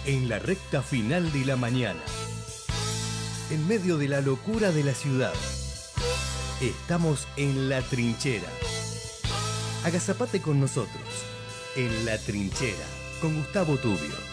En la recta final de la mañana, en medio de la locura de la ciudad, estamos en La Trinchera. Agazapate con nosotros, en La Trinchera, con Gustavo Tubio.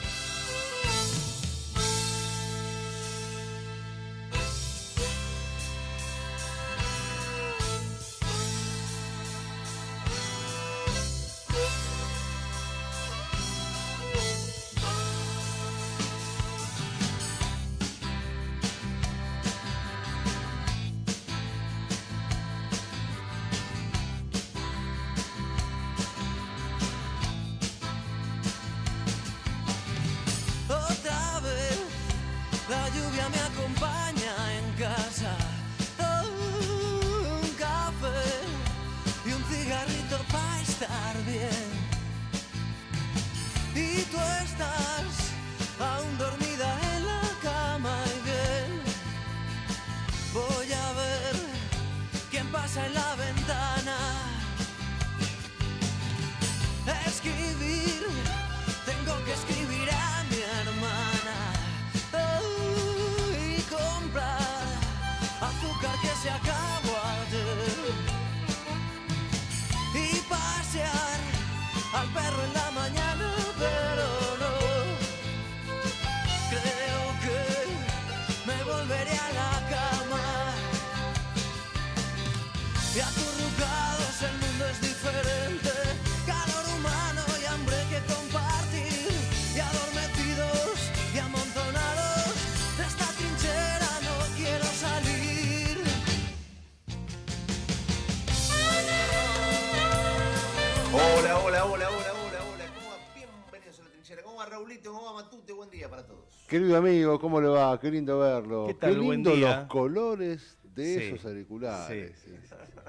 Querido amigo, ¿cómo le va? Qué lindo verlo. ¿Qué tal? Qué lindo Buen día. los colores de Sí, esos auriculares. sí.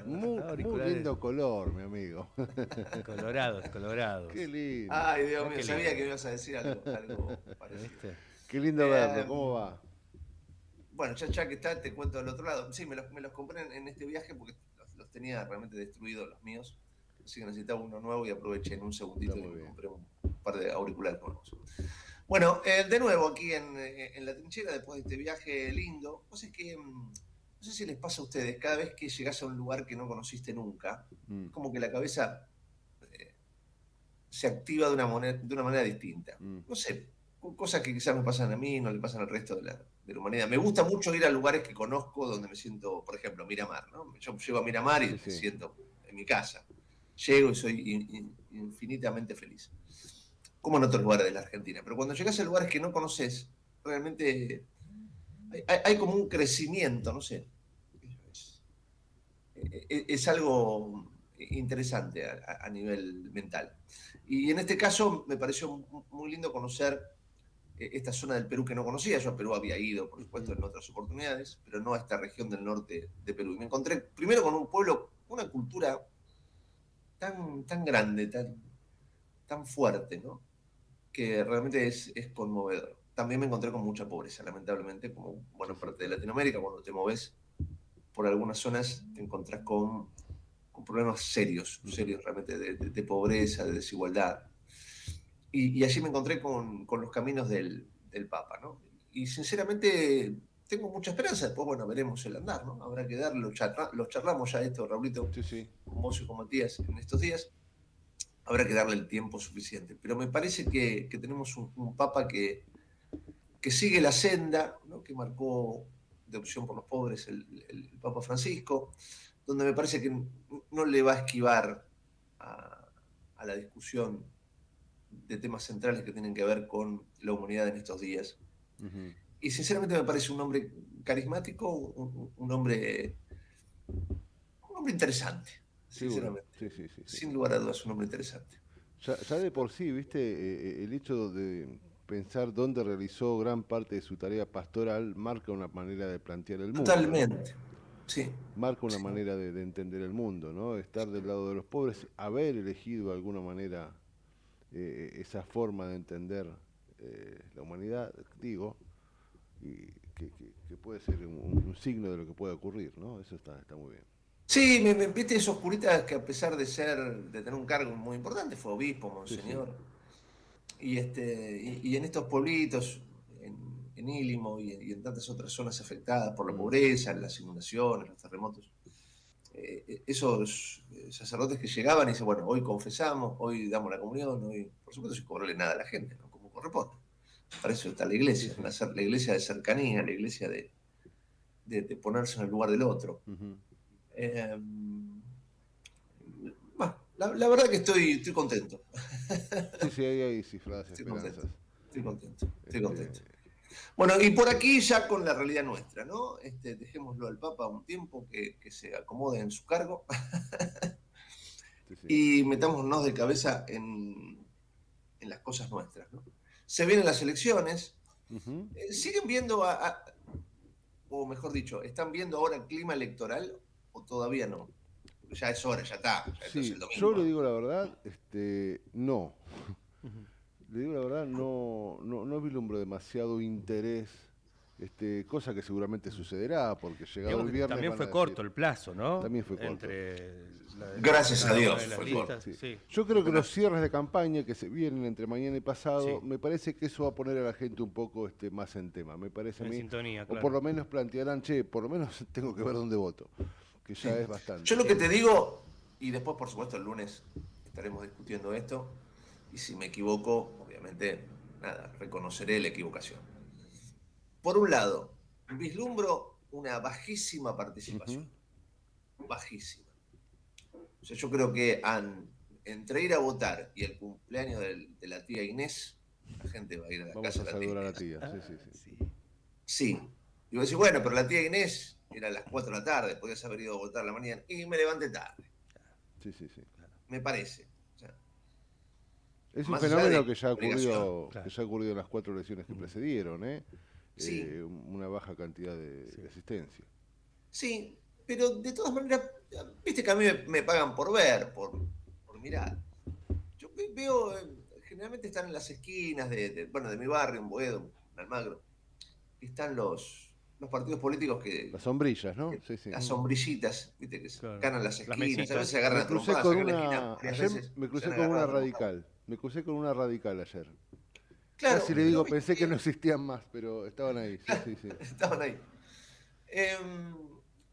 Muy Auriculares. lindo color, mi amigo. Colorados. Qué lindo. Ay, Dios mío, Qué sabía lindo. que me ibas a decir algo parecido. ¿Viste? Qué lindo verlo. ¿Cómo va? Bueno, ya que está, te cuento del otro lado. Sí, me los compré en este viaje porque los tenía realmente destruidos los míos. Así que necesitaba uno nuevo y aproveché en un segundito y me compré un par de auriculares nuevos. Bueno, de nuevo aquí en La Trinchera, después de este viaje lindo. Pues es que, no sé si les pasa a ustedes, cada vez que llegás a un lugar que no conociste nunca, es como que la cabeza se activa de una manera distinta. No sé, cosas que quizás me pasan a mí, no le pasan al resto de la humanidad. Me gusta mucho ir a lugares que conozco donde me siento, por ejemplo, Miramar, ¿no? Yo llego a Miramar y me siento en mi casa. Llego y soy infinitamente feliz. Como en otros lugares de la Argentina. Pero cuando llegas a lugares que no conoces, realmente hay como un crecimiento, no sé. Es algo interesante a nivel mental. Y en este caso me pareció muy lindo conocer esta zona del Perú que no conocía. Yo a Perú había ido, por supuesto, en otras oportunidades, pero no a esta región del norte de Perú. Y me encontré primero con un pueblo, una cultura tan grande, tan fuerte, ¿no? Que realmente es conmovedor. También me encontré con mucha pobreza, lamentablemente, como buena parte de Latinoamérica. Cuando te moves por algunas zonas te encontrás con problemas serios realmente de pobreza, de desigualdad. Y allí me encontré con los caminos del Papa, ¿no? Y sinceramente tengo mucha esperanza. Después, bueno, veremos el andar, ¿no? Habrá que darlo, los charlamos ya esto, Raulito, con vos y con Matías en estos días. Habrá que darle el tiempo suficiente. Pero me parece que tenemos un Papa que sigue la senda, ¿no? Que marcó de opción por los pobres el Papa Francisco, donde me parece que no le va a esquivar a la discusión de temas centrales que tienen que ver con la humanidad en estos días. Y sinceramente me parece un hombre carismático, un hombre interesante, sinceramente. Sí. Sin lugar a dudas, un hombre interesante. Ya de por sí, viste, el hecho de pensar dónde realizó gran parte de su tarea pastoral marca una manera de plantear el mundo. Totalmente, sí. Marca una manera de entender el mundo, ¿no? Estar del lado de los pobres, haber elegido de alguna manera esa forma de entender la humanidad, digo, y que puede ser un signo de lo que puede ocurrir, ¿no? Eso está muy bien. Sí, viste esos curitas que a pesar de tener un cargo muy importante, fue obispo, monseñor, Y en estos pueblitos, en Ílimo y en tantas otras zonas afectadas por la pobreza, las inundaciones, los terremotos, esos sacerdotes que llegaban y dicen, bueno, hoy confesamos, hoy damos la comunión, hoy, por supuesto, sin cobrarle nada a la gente, ¿no? Como corresponde. Para eso está la iglesia, la iglesia de cercanía, la iglesia de ponerse en el lugar del otro. Eh, bueno, la verdad que estoy contento. Sí, hay cifradas Estoy esperanzas. Estoy contento. Bueno, y por aquí ya con la realidad nuestra, ¿no? Dejémoslo al Papa un tiempo que se acomode en su cargo y metámonos de cabeza en las cosas nuestras, ¿no? Se vienen las elecciones, ¿siguen viendo, o mejor dicho, están viendo ahora el clima electoral o todavía no? Ya es hora, ya está, esto es el domingo. Yo le digo la verdad, no. Le digo la verdad, no vislumbro demasiado interés, cosa que seguramente sucederá, porque llegado el viernes también fue corto el plazo, ¿no? También fue corto. Gracias a Dios fue corto. Sí. Yo creo que los cierres de campaña que se vienen entre mañana y pasado, me parece que eso va a poner a la gente un poco más en tema, me parece a mí. Sintonía, claro. O por lo menos plantearán, por lo menos tengo que ver dónde voto, que ya es bastante. Yo lo que te digo, y después por supuesto el lunes estaremos discutiendo esto, y si me equivoco, obviamente, nada, reconoceré la equivocación. Por un lado, vislumbro una bajísima participación. Bajísima. O sea, yo creo que entre ir a votar y el cumpleaños de la tía Inés, la gente va a ir a la casa de la tía Inés. A la tía. Sí. Sí. Y voy a decir, bueno, pero la tía Inés era a las 4 de la tarde, podías haber ido a votar a la mañana, y me levanté tarde. Sí. Me parece. O sea, es un fenómeno que ya ocurrió en las 4 elecciones que precedieron, una baja cantidad de asistencia. Sí, pero de todas maneras, viste que a mí me pagan por ver, por mirar. Yo veo, generalmente están en las esquinas de mi barrio, en Boedo, en Almagro, están los partidos políticos que... Las sombrillas, ¿no? Sí. Las sombrillitas, viste, que ganan las esquinas, a veces se me agarran a trompadas acá en la esquina. Ayer me crucé con una radical. Me crucé con una radical ayer. Claro, casi le digo, pensé que no existían más, pero estaban ahí. Sí. Estaban ahí.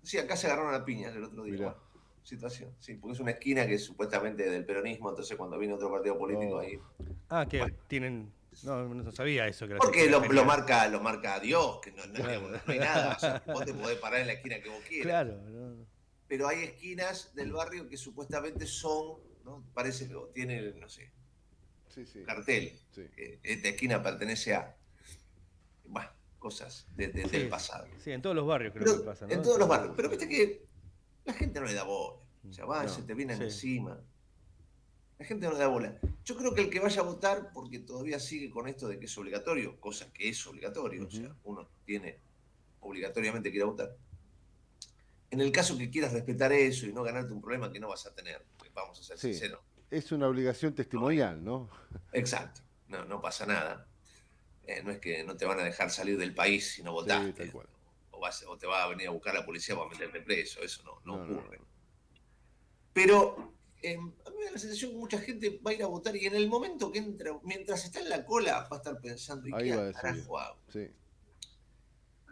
Sí, acá se agarraron a piñas el otro día. Mirá. Bueno, situación. Sí, porque es una esquina que es supuestamente del peronismo, entonces cuando viene otro partido político ahí... que bueno. Tienen... No sabía eso. Que porque lo marca Dios, que no hay nada. O sea, vos te podés parar en la esquina que vos quieras. Claro. No. Pero hay esquinas del barrio que supuestamente son, ¿no? Parece que tiene, no sé, cartel. Sí. Esta esquina pertenece a... Bueno, cosas del pasado. Sí, en todos los barrios creo que pasa, ¿no? En todos los barrios. Pero viste que la gente no le da bola. O sea, se te vienen encima. La gente no le da bola. Yo creo que el que vaya a votar, porque todavía sigue con esto de que es obligatorio, cosa que es obligatorio, o sea, uno tiene obligatoriamente que ir a votar. En el caso que quieras respetar eso y no ganarte un problema que no vas a tener, vamos a ser sinceros. Es una obligación testimonial, ¿no? Exacto. No pasa nada. No es que no te van a dejar salir del país si no votaste. Sí, tal cual. O te va a venir a buscar la policía para meterte preso. Eso no ocurre. No. Pero a mí me da la sensación que mucha gente va a ir a votar y en el momento que entra, mientras está en la cola, va a estar pensando, ¿y qué carajo hago? Sí.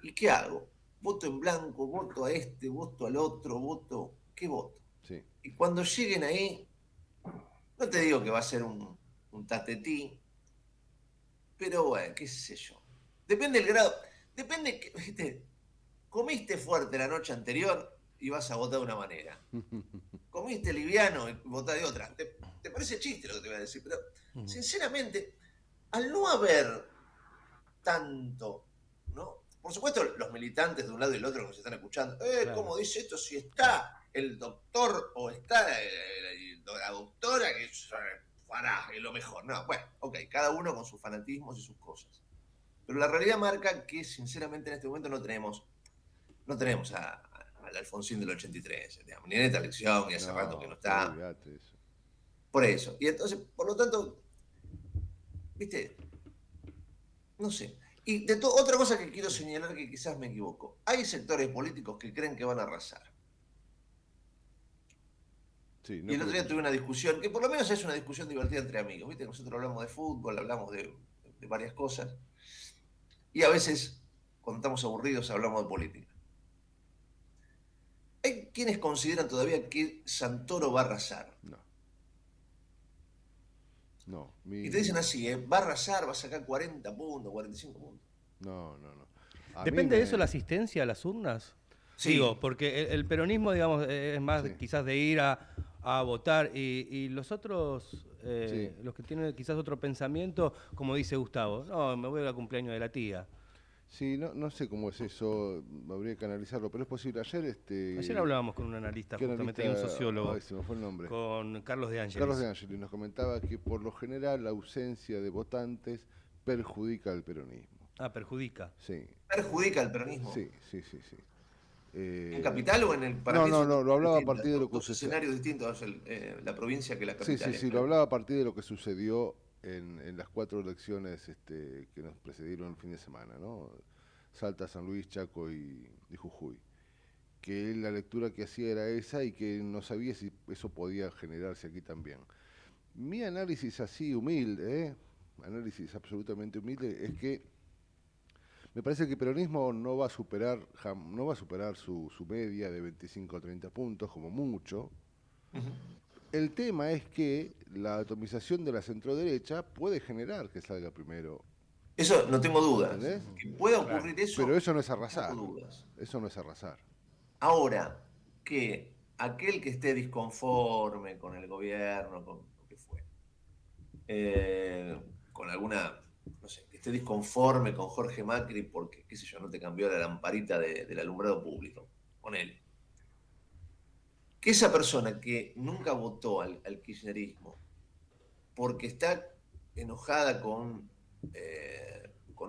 ¿Y qué hago? ¿Voto en blanco? ¿Voto a este? ¿Voto al otro? ¿Qué voto? Sí. Y cuando lleguen ahí, no te digo que va a ser un tatetí, pero bueno, qué sé yo. Depende del grado. Depende que, ¿viste? Comiste fuerte la noche anterior y vas a votar de una manera. Comiste liviano y votás de otra. Te parece chiste lo que te voy a decir, pero sinceramente, al no haber tanto, ¿no? Por supuesto, los militantes de un lado y del otro que nos están escuchando, claro. ¿Cómo dice esto? Si está el doctor o está la doctora, que es lo mejor. No, bueno, ok, cada uno con sus fanatismos y sus cosas. Pero la realidad marca que, sinceramente, en este momento no tenemos al Alfonsín del 83, digamos, ni en esta elección, ni hace rato que no está. Eso. Por eso. Y entonces, por lo tanto, ¿viste? No sé. Y otra cosa que quiero señalar, que quizás me equivoco. Hay sectores políticos que creen que van a arrasar. Sí, Y el otro día tuve una discusión, que por lo menos es una discusión divertida entre amigos. ¿Viste? Nosotros hablamos de fútbol, hablamos de varias cosas. Y a veces, cuando estamos aburridos, hablamos de política. Hay quienes consideran todavía que Santoro va a arrasar. No, no. Y te dicen así, va a arrasar, va a sacar 40 puntos, 45 puntos. No, no, no. A mí ¿Depende de eso la asistencia a las urnas? Sí. Digo, porque el peronismo, digamos, es más Sí. quizás de ir a votar y los otros, Sí. los que tienen quizás otro pensamiento, como dice Gustavo, no, me voy al cumpleaños de la tía. Sí, no sé cómo es eso, habría que analizarlo, pero es posible. Ayer, Ayer hablábamos con un analista, ¿qué justamente, analista? y un sociólogo, Ay, se me fue el nombre. con Carlos de Ángeles. Carlos de Angeli nos comentaba que por lo general la ausencia de votantes perjudica al peronismo. Ah, perjudica. Sí, ¿Perjudica al peronismo? sí, sí, sí, sí. ¿En capital o en el para No, ti no, son no, lo hablaba a distintas, partir de lo que dos escenarios distintos, la provincia que la Sí, capital? lo hablaba a partir de lo que sucedió en las 4 elecciones que nos precedieron el fin de semana, ¿no? Salta, San Luis, Chaco y Jujuy. Que la lectura que hacía era esa y que no sabía si eso podía generarse aquí también. Mi análisis así humilde, análisis absolutamente humilde, es que me parece que el peronismo no va a superar, su media de 25 o 30 puntos, como mucho. El tema es que la atomización de la centroderecha puede generar que salga primero. Eso no tengo dudas. ¿Entendés? Que pueda ocurrir eso, Pero eso no es no tengo arrasar. dudas. Eso no es arrasar. Ahora, que aquel que esté disconforme con el gobierno, con lo que fue, con alguna, no sé, que esté disconforme con Jorge Macri porque, qué sé yo, no te cambió la lamparita del alumbrado público, con él. Que esa persona que nunca votó al kirchnerismo porque está enojada con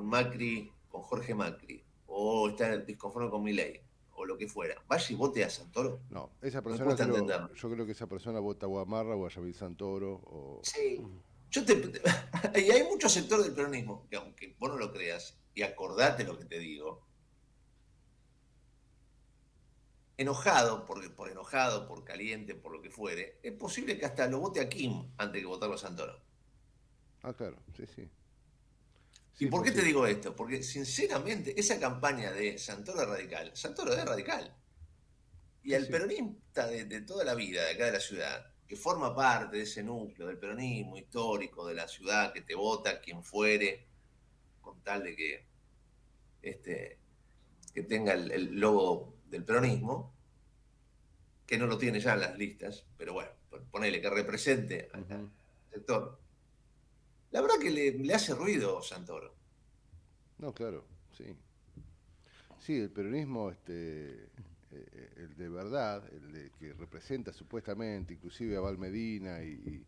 Macri, con Jorge Macri, o está disconforme con Milei, o lo que fuera, vaya y vote a Santoro. No, esa Me persona cuesta entenderlo. yo creo que esa persona vota a Guamarra o a Yamil Santoro o... Sí. Y hay muchos sectores del peronismo que, aunque vos no lo creas, y acordate lo que te digo, enojado, por enojado, por caliente, por lo que fuere, es posible que hasta lo vote a Kim antes que votarlo a Santoro. Ah, claro, sí, sí. ¿Y Sí, por qué te posible. digo esto? Porque sinceramente esa campaña de Santoro es radical, Santoro es radical. Y Sí, al sí. peronista de toda la vida, de acá de la ciudad, que forma parte de ese núcleo del peronismo histórico de la ciudad, que te vota quien fuere, con tal de este, que tenga el logo del peronismo, que no lo tiene ya en las listas, pero bueno, ponele que represente al sector. La verdad que le hace ruido Santoro. No, claro, sí. Sí, el peronismo, el de verdad, el de que representa supuestamente, inclusive a Val Medina y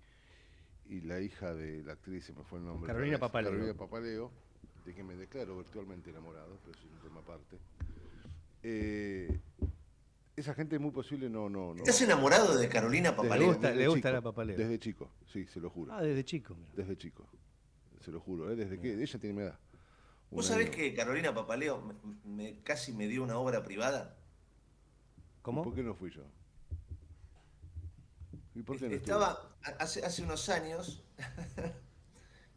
la hija de la actriz, se me fue el nombre. Carolina Papaleo. Carolina Papaleo, de que me declaro virtualmente enamorado, pero eso es un tema aparte. Esa gente es muy posible no. ¿Estás enamorado de Carolina Papaleo? Le gusta la Papaleo. Desde chico, sí, se lo juro. Ah, desde chico. Mira. Desde chico, se lo juro, desde que ella tiene mi edad. ¿Vos sabés que Carolina Papaleo casi me dio una obra privada? ¿Y por ¿Cómo? qué no fui yo? ¿Y por qué no estuve? Estaba hace unos años,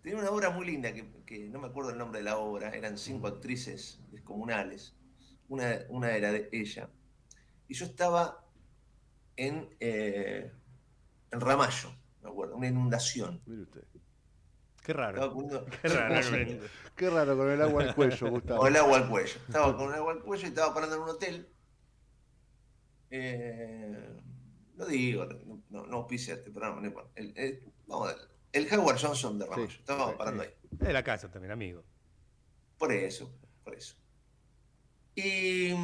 tenía una obra muy linda, que no me acuerdo el nombre de la obra, eran 5 actrices descomunales, una era de ella, y yo estaba en Ramallo, me acuerdo, una inundación. Mire usted. Qué raro. Estaba con Qué raro. Qué raro con el agua al cuello, Gustavo. con el agua al cuello. Estaba con el agua al cuello y estaba parando en un hotel. Lo digo, no auspicia este programa, no importa. Vamos a ver, el Howard Johnson de Ramallo. Sí, Estaba sí, parando sí. ahí. Es la casa también, amigo. Por eso. Y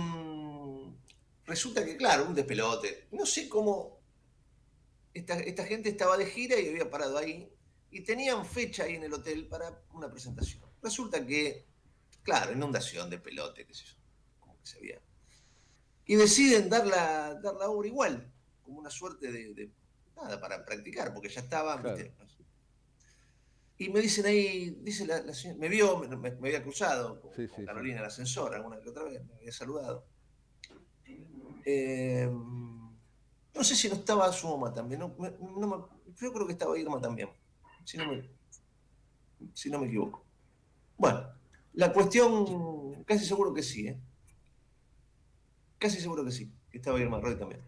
resulta que, claro, un despelote. No sé cómo esta gente estaba de gira y había parado ahí y tenían fecha ahí en el hotel para una presentación. Resulta que, claro, inundación de pelote, qué sé yo, como que se había. Y deciden dar la obra igual, como una suerte de nada, para practicar, porque ya estaban, Claro. ¿viste? Y me dicen ahí, dice la señora, me vio, me había cruzado Sí, con sí, Carolina sí. en el ascensor alguna que otra vez, me había saludado. No sé si no estaba su mamá también, yo creo que estaba Irma también, si no si no me equivoco. Bueno, la cuestión, casi seguro que sí, ¿eh? Casi seguro que sí, que estaba Irma Roy también.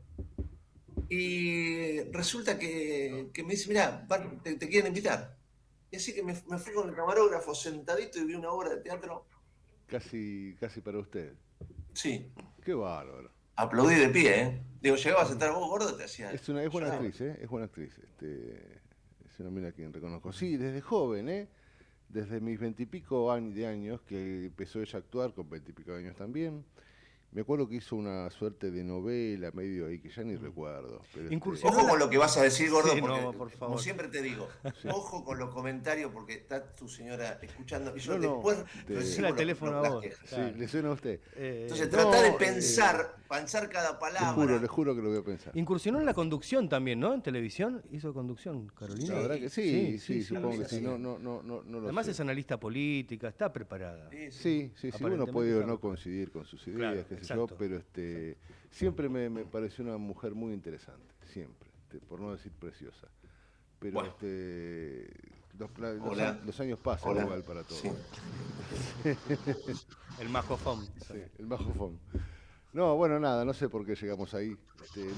Y resulta que me dice, mirá, te quieren invitar. Y así que me fui con el camarógrafo sentadito y vi una obra de teatro. Casi para usted. Sí, Qué bárbaro. aplaudí de pie, ¿eh? Digo, llegabas a estar vos, gordo, te hacía Es buena llorar. actriz, ¿eh? Es buena actriz. Es una mina a quien reconozco. Sí, desde joven, ¿eh? Desde mis veintipico de años, que empezó ella a actuar con veintipico de años también. Me acuerdo que hizo una suerte de novela medio ahí que ya ni recuerdo. Pero Incursionó Ojo en con la... lo que vas a decir, gordo, Sí, porque no, por como favor. siempre te digo, sí. ojo con los comentarios porque está tu señora escuchando y yo No, no. después Suena recibo el teléfono a las vos, quejas. Sí, claro. le suena a usted. Entonces trata de No, pensar cada le palabra. juro que lo voy a pensar. Incursionó en la conducción también, ¿no? En televisión hizo conducción, Carolina. La verdad que Sí, sí, Sí, sí, supongo que Carolina sí. sí. No lo Además sé. es analista política, está preparada. Sí, sí. Sí, uno Aparentemente puede o está no preparada. coincidir con sus ideas, Claro, qué sé yo, exacto. pero siempre me pareció una mujer muy interesante, siempre, por no decir preciosa. Pero Bueno, hola, los años pasan hola. igual para Sí. todos. El majofón. Sí, el bajofón. No, bueno, nada, no sé por qué llegamos ahí.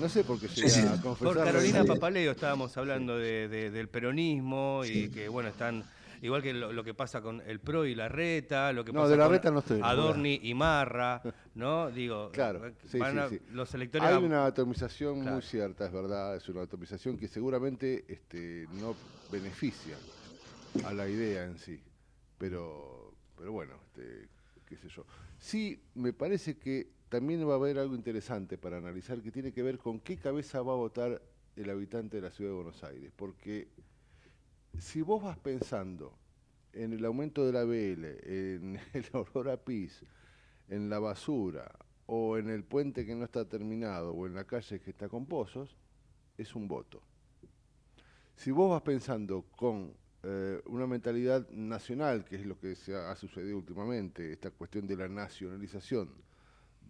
No sé por qué Sí, llegué sí. a Por confesarle Carolina de... Papaleo estábamos Sí, hablando del peronismo y Sí. que, bueno, están, igual que lo que pasa con el PRO y la Reta, lo que no, de pasa la con reta no estoy enamorado. Adorni y Marra, ¿no? Digo, Claro, sí, van sí, a, sí. los electores Hay a... una atomización muy Claro. cierta, es verdad, es una atomización que seguramente no beneficia a la idea en sí, pero bueno, qué sé yo. Sí, me parece que también va a haber algo interesante para analizar que tiene que ver con qué cabeza va a votar el habitante de la ciudad de Buenos Aires, porque si vos vas pensando en el aumento de la BL, en el olor a pis, en la basura, o en el puente que no está terminado, o en la calle que está con pozos, es un voto. Si vos vas pensando con una mentalidad nacional, que es lo que ha sucedido últimamente, esta cuestión de la nacionalización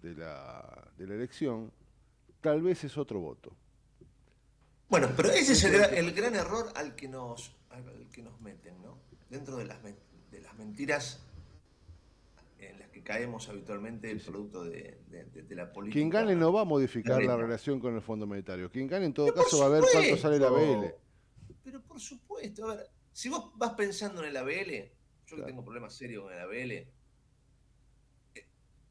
de la elección, tal vez es otro voto. Bueno, pero ese es Dentro de que... el gran error al que nos meten, ¿no? Dentro de las mentiras en las que caemos habitualmente Sí, sí. producto de la Quien gane política no va a modificar la berreta. relación con el Fondo Monetario. Quien gane en todo Pero por caso va a ver cuánto sale la BL. supuesto, pero por supuesto. A ver, si vos vas pensando en el ABL, yo que Claro. tengo problemas serios con el ABL,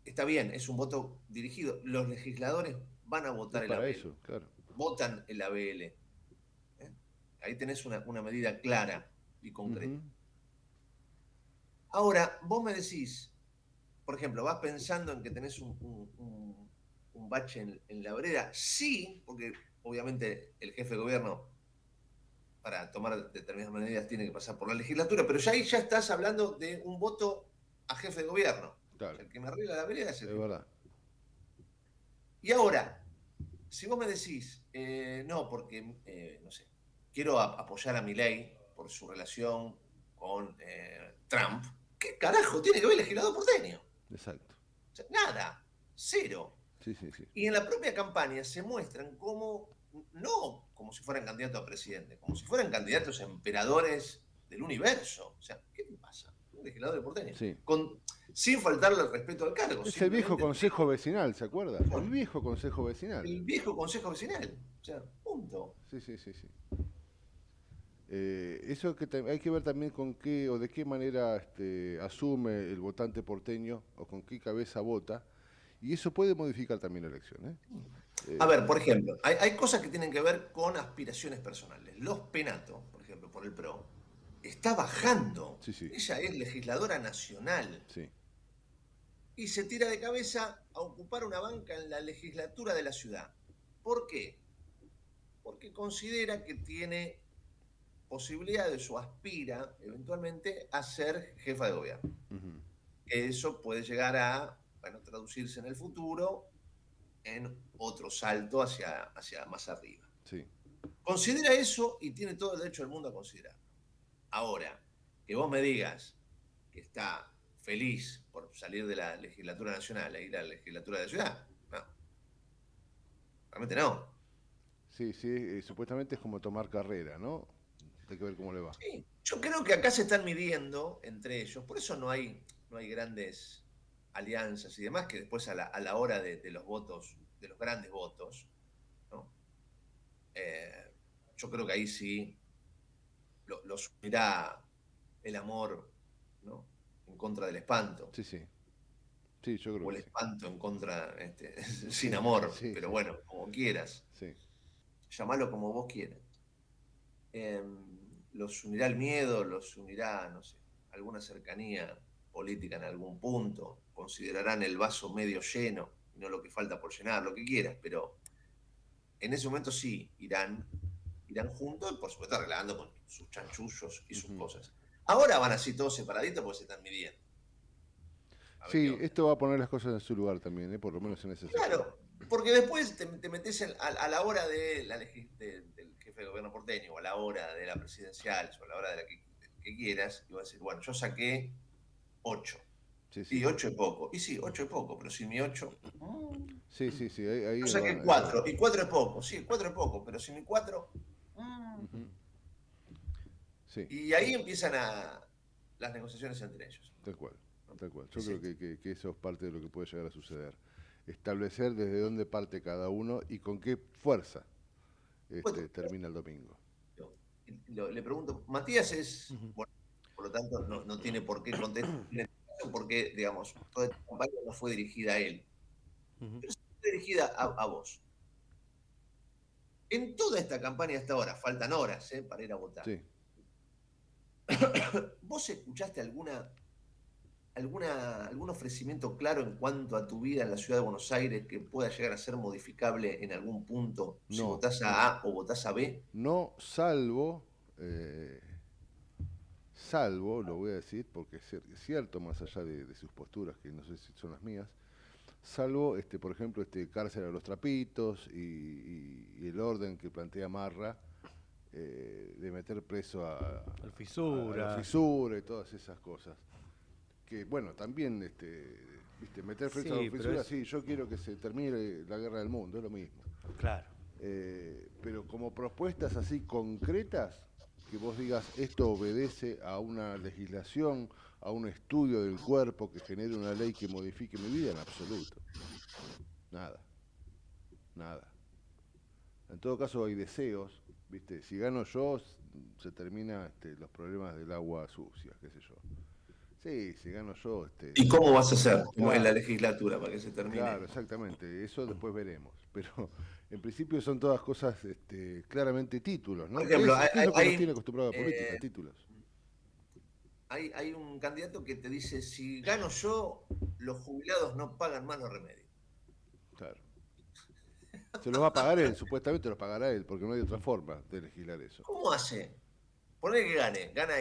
está bien, es un voto dirigido. Los legisladores van a Es votar el para ABL, eso, claro. votan el ABL. ¿Eh? Ahí tenés una medida clara y concreta. Ujú. Ahora, vos me decís, por ejemplo, vas pensando en que tenés un bache en la vereda. Sí, porque obviamente el jefe de gobierno, para tomar determinadas medidas, tiene que pasar por la legislatura, pero ya ahí ya estás hablando de un voto a jefe de gobierno. O Claro, sea, el que me arregla la vereda es el es jefe de verdad. gobierno. Y ahora, si vos me decís, no, porque, no sé, quiero apoyar a Milei por su relación con Trump, ¿qué carajo tiene que ver el legislador porteño? Exacto. O sea, nada, cero. Sí, sí, sí. Y en la propia campaña se muestran como, no como si fueran candidatos a presidente, como si fueran candidatos a emperadores del universo. O sea, ¿qué te pasa? Un legislador de porteño. Sí. Sin faltarle el respeto al cargo, Es el viejo simplemente consejo vecinal, ¿se acuerda? El bueno, viejo consejo vecinal. el viejo consejo vecinal. O sea, punto. Sí, sí, sí, sí. Eso hay que ver también con qué o de qué manera asume el votante porteño o con qué cabeza vota. Y eso puede modificar también la elección, ¿eh? A ver, por ejemplo, hay cosas que tienen que ver con aspiraciones personales. Los Penato, por ejemplo, por el PRO, está bajando. Sí, sí, Ella es legisladora nacional sí. y se tira de cabeza a ocupar una banca en la legislatura de la ciudad. ¿Por qué? Porque considera que tiene posibilidades o aspira eventualmente a ser jefa de gobierno. Ujú. Eso puede llegar a, bueno, traducirse en el futuro en otro salto hacia más arriba. Sí. Considera eso y tiene todo el derecho del mundo a considerarlo. Ahora, que vos me digas que está feliz por salir de la legislatura nacional e ir a la legislatura de la ciudad, no, realmente no. sí, sí, supuestamente es como tomar carrera, ¿no? Hay que ver cómo le va. Sí, yo creo que acá se están midiendo entre ellos, por eso no hay grandes alianzas y demás, que después a la hora de los votos, de los grandes votos, ¿no? Eh, yo creo que ahí sí los unirá el amor, ¿no? En contra del espanto, Sí, sí, sí, yo creo o que el sí. espanto en contra, sin Sí, amor, sí, pero sí, bueno, como quieras, sí, llamalo como vos quieras. Eh, los unirá el miedo, los unirá, no sé, alguna cercanía política en algún punto, considerarán el vaso medio lleno y no lo que falta por llenar, lo que quieras, pero en ese momento sí irán juntos, por supuesto arreglando con sus chanchullos y sus ujú. cosas. Ahora van así todos separaditos porque se están midiendo. A ver qué Sí, onda. esto va a poner las cosas en su lugar también, por lo menos en ese sector. Claro, porque después te metes a la hora del jefe de gobierno porteño, o a la hora de la presidencial, o a la hora de la que quieras, y vas a decir, bueno, yo saqué 8. Sí, Y sí, 8 es poco. Y sí, 8 es poco, pero si mi 8. sí, sí, sí, ahí Yo va, saqué 4. Y 4 es poco. Sí, 4 es poco, pero si mi 4. ujú. Sí, Y ahí empiezan las negociaciones entre ellos. tal cual, tal cual. Yo Es creo esto. que eso es parte de lo que puede llegar a suceder. Establecer desde dónde parte cada uno y con qué fuerza Bueno, termina el domingo. le pregunto, Matías es, bueno, por lo tanto, no tiene por qué contestar en este caso porque, digamos, toda esta campaña no fue dirigida a él, Ujú. pero sí fue dirigida a vos. En toda esta campaña hasta ahora, faltan horas para ir a votar. Sí, ¿Vos escuchaste algún ofrecimiento claro en cuanto a tu vida en la ciudad de Buenos Aires que pueda llegar a ser modificable en algún punto si no, votás a A o votás a B? no salvo, eh, salvo, lo voy a decir porque es cierto, más allá de sus posturas, que no sé si son las mías, salvo, por ejemplo, cárcel a los trapitos y el orden que plantea Marra, de meter preso Al a la fisura. fisura y todas esas cosas. Que bueno, también, viste, meter preso a la Sí, pero fisura, es. sí, yo quiero que se termine la guerra del mundo, es lo mismo. Claro. Pero como propuestas así concretas, que vos digas esto obedece a una legislación, a un estudio del cuerpo que genere una ley que modifique mi vida, en absoluto. Nada, nada. En todo caso hay deseos, ¿viste? Si gano yo, se termina los problemas del agua sucia, qué sé yo. Sí, si gano yo, ¿Y cómo vas a hacer como en la claro, legislatura para que se termine? claro, exactamente. Eso después veremos. Pero en principio son todas cosas claramente títulos, Por ¿no? ejemplo, ¿Qué es lo que nos tiene acostumbrado a la política? eh, Títulos. hay un candidato que te dice, si gano yo, los jubilados no pagan más los remedios. Claro. Se los va a pagar él, supuestamente los pagará él, porque no hay otra forma de legislar eso. ¿Cómo hace? Poner que gana él. El Gana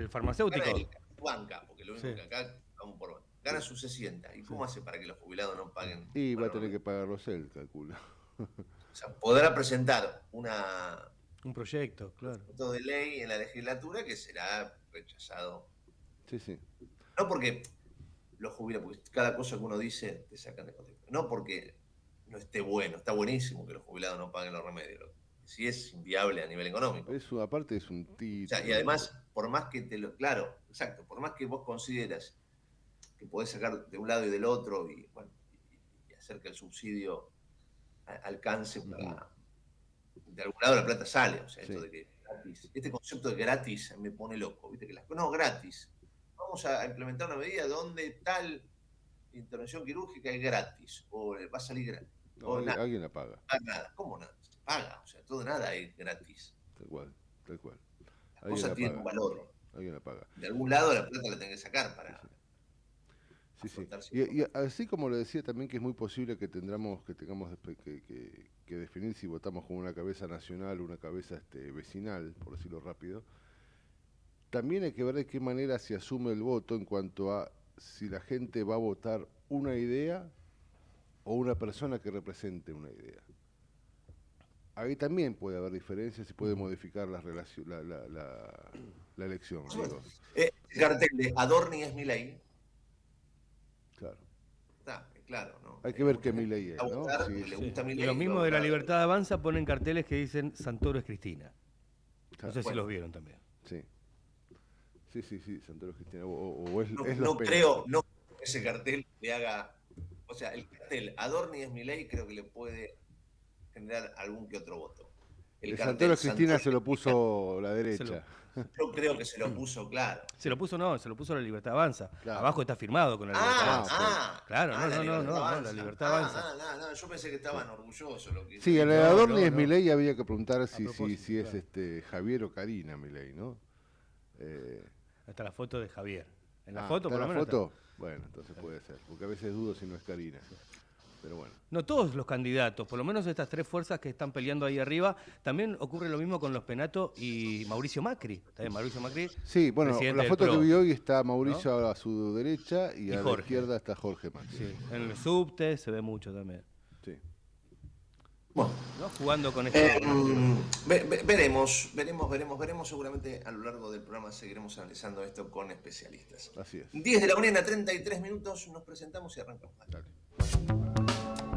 él, farmacéutico. gana su banca, porque lo único Sí. que acá vamos por banca. Sí. Gana sus 60. ¿Y Sí. cómo hace para que los jubilados no paguen Y va más a los tener que remedios? pagarlos él, calculo. O sea, podrá presentar Un proyecto, un claro. proyecto de ley en la legislatura que será rechazado. Sí, sí. No porque los jubilados, porque cada cosa que uno dice te sacan de contexto. No porque no esté bueno, está buenísimo que los jubilados no paguen los remedios. Sí es inviable a nivel económico. Aparte es un O sea, y título, ¿viste? además, por más que claro, exacto, por más que vos consideras que podés sacar de un lado y del otro y, bueno, y hacer que el subsidio alcance Ujú. para, de algún lado la plata sale, o sea, esto Sí. de que gratis, este concepto de gratis me pone loco, ¿viste? Que no, gratis. Vamos a implementar una medida donde tal intervención quirúrgica es gratis, o va a salir gratis, No, o nada, alguien la paga, nada. ¿Cómo nada? Se paga, o sea, todo nada es gratis. tal cual, tal cual. Las Alguien cosas la tienen un paga, valor. alguien la paga. De algún lado la plata la tenés que sacar Sí, sí. para Sí, sí. afrontar ciertos Y gastos. así como le decía también que es muy posible que tengamos que definir si votamos con una cabeza nacional o una cabeza vecinal, por decirlo rápido, también hay que ver de qué manera se asume el voto en cuanto a si la gente va a votar una idea o una persona que represente una idea. Ahí también puede haber diferencias y puede Ujú. modificar la elección, digo. El cartel de Adorni es mi ley, Claro. está, es claro, ¿no? Hay que ver qué Milei es, A ¿no? votar, Sí, le sí. gusta Y Milei, los mismos va a de la votar. Libertad Avanza ponen carteles que dicen Santoro es Cristina. No sé si Bueno. los vieron también. Sí. Sí, Santoro Cristina. O es, No, es no los penas. creo, no creo que ese cartel le haga, o sea, el cartel Adorni es Milei, creo que le puede generar algún que otro voto. El Santoro cartel Cristina se lo Cristina, puso la Se lo, derecha. yo creo que se lo puso claro. se lo puso, no, se lo puso la Libertad Avanza. Claro. Abajo está firmado con la Libertad Avanza. Claro, La Libertad no, la Avanza. Libertad Avanza. No, yo pensé que estaban orgullosos. Lo que Sí, el No, Adorni no, es no. Milei, había que preguntar si propósito, es claro. Javier o Karina Milei, ¿no? Hasta la foto de Javier. En la Ah, foto, ¿está por lo la menos. foto? Bueno, entonces puede ser, porque a veces dudo si no es Karina. Pero bueno. No todos los candidatos, por lo menos estas tres fuerzas que están peleando ahí arriba. También ocurre lo mismo con los Penato y Mauricio Macri. También Mauricio Macri. Sí, bueno, presidente la del foto PRO, que vi hoy está Mauricio a su derecha y Y a la Jorge. izquierda está Jorge Macri. Sí, en el subte se ve mucho también. Sí. Bueno, ¿No? Jugando con esto. veremos. Seguramente a lo largo del programa seguiremos analizando esto con especialistas. Así es. 10 de la mañana, 33 minutos, nos presentamos y arrancamos. Dale.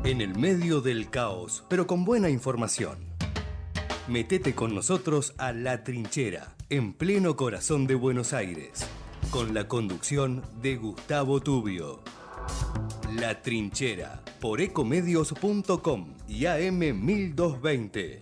En el medio del caos, pero con buena información. Metete con nosotros a La Trinchera, en pleno corazón de Buenos Aires, con la conducción de Gustavo Tubio. La Trinchera, por ecomedios.com y AM 1220.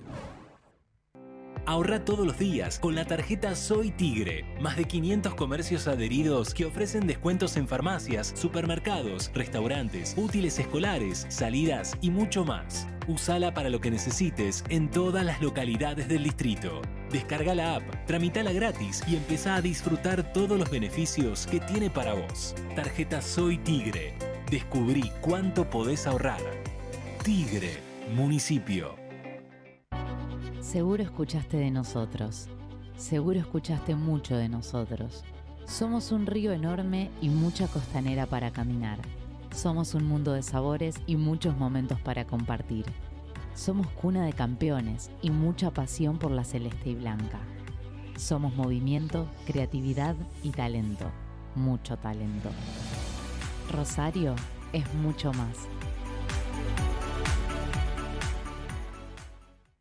Ahorra todos los días con la tarjeta Soy Tigre. Más de 500 comercios adheridos que ofrecen descuentos en farmacias, supermercados, restaurantes, útiles escolares, salidas y mucho más. Usala para lo que necesites en todas las localidades del distrito. Descarga la app, tramitala gratis y empezá a disfrutar todos los beneficios que tiene para vos. Tarjeta Soy Tigre. Descubrí cuánto podés ahorrar. Tigre, municipio. Seguro escuchaste de nosotros. Seguro escuchaste mucho de nosotros. Somos un río enorme y mucha costanera para caminar. Somos un mundo de sabores y muchos momentos para compartir. Somos cuna de campeones y mucha pasión por la celeste y blanca. Somos movimiento, creatividad y talento. Mucho talento. Rosario es mucho más.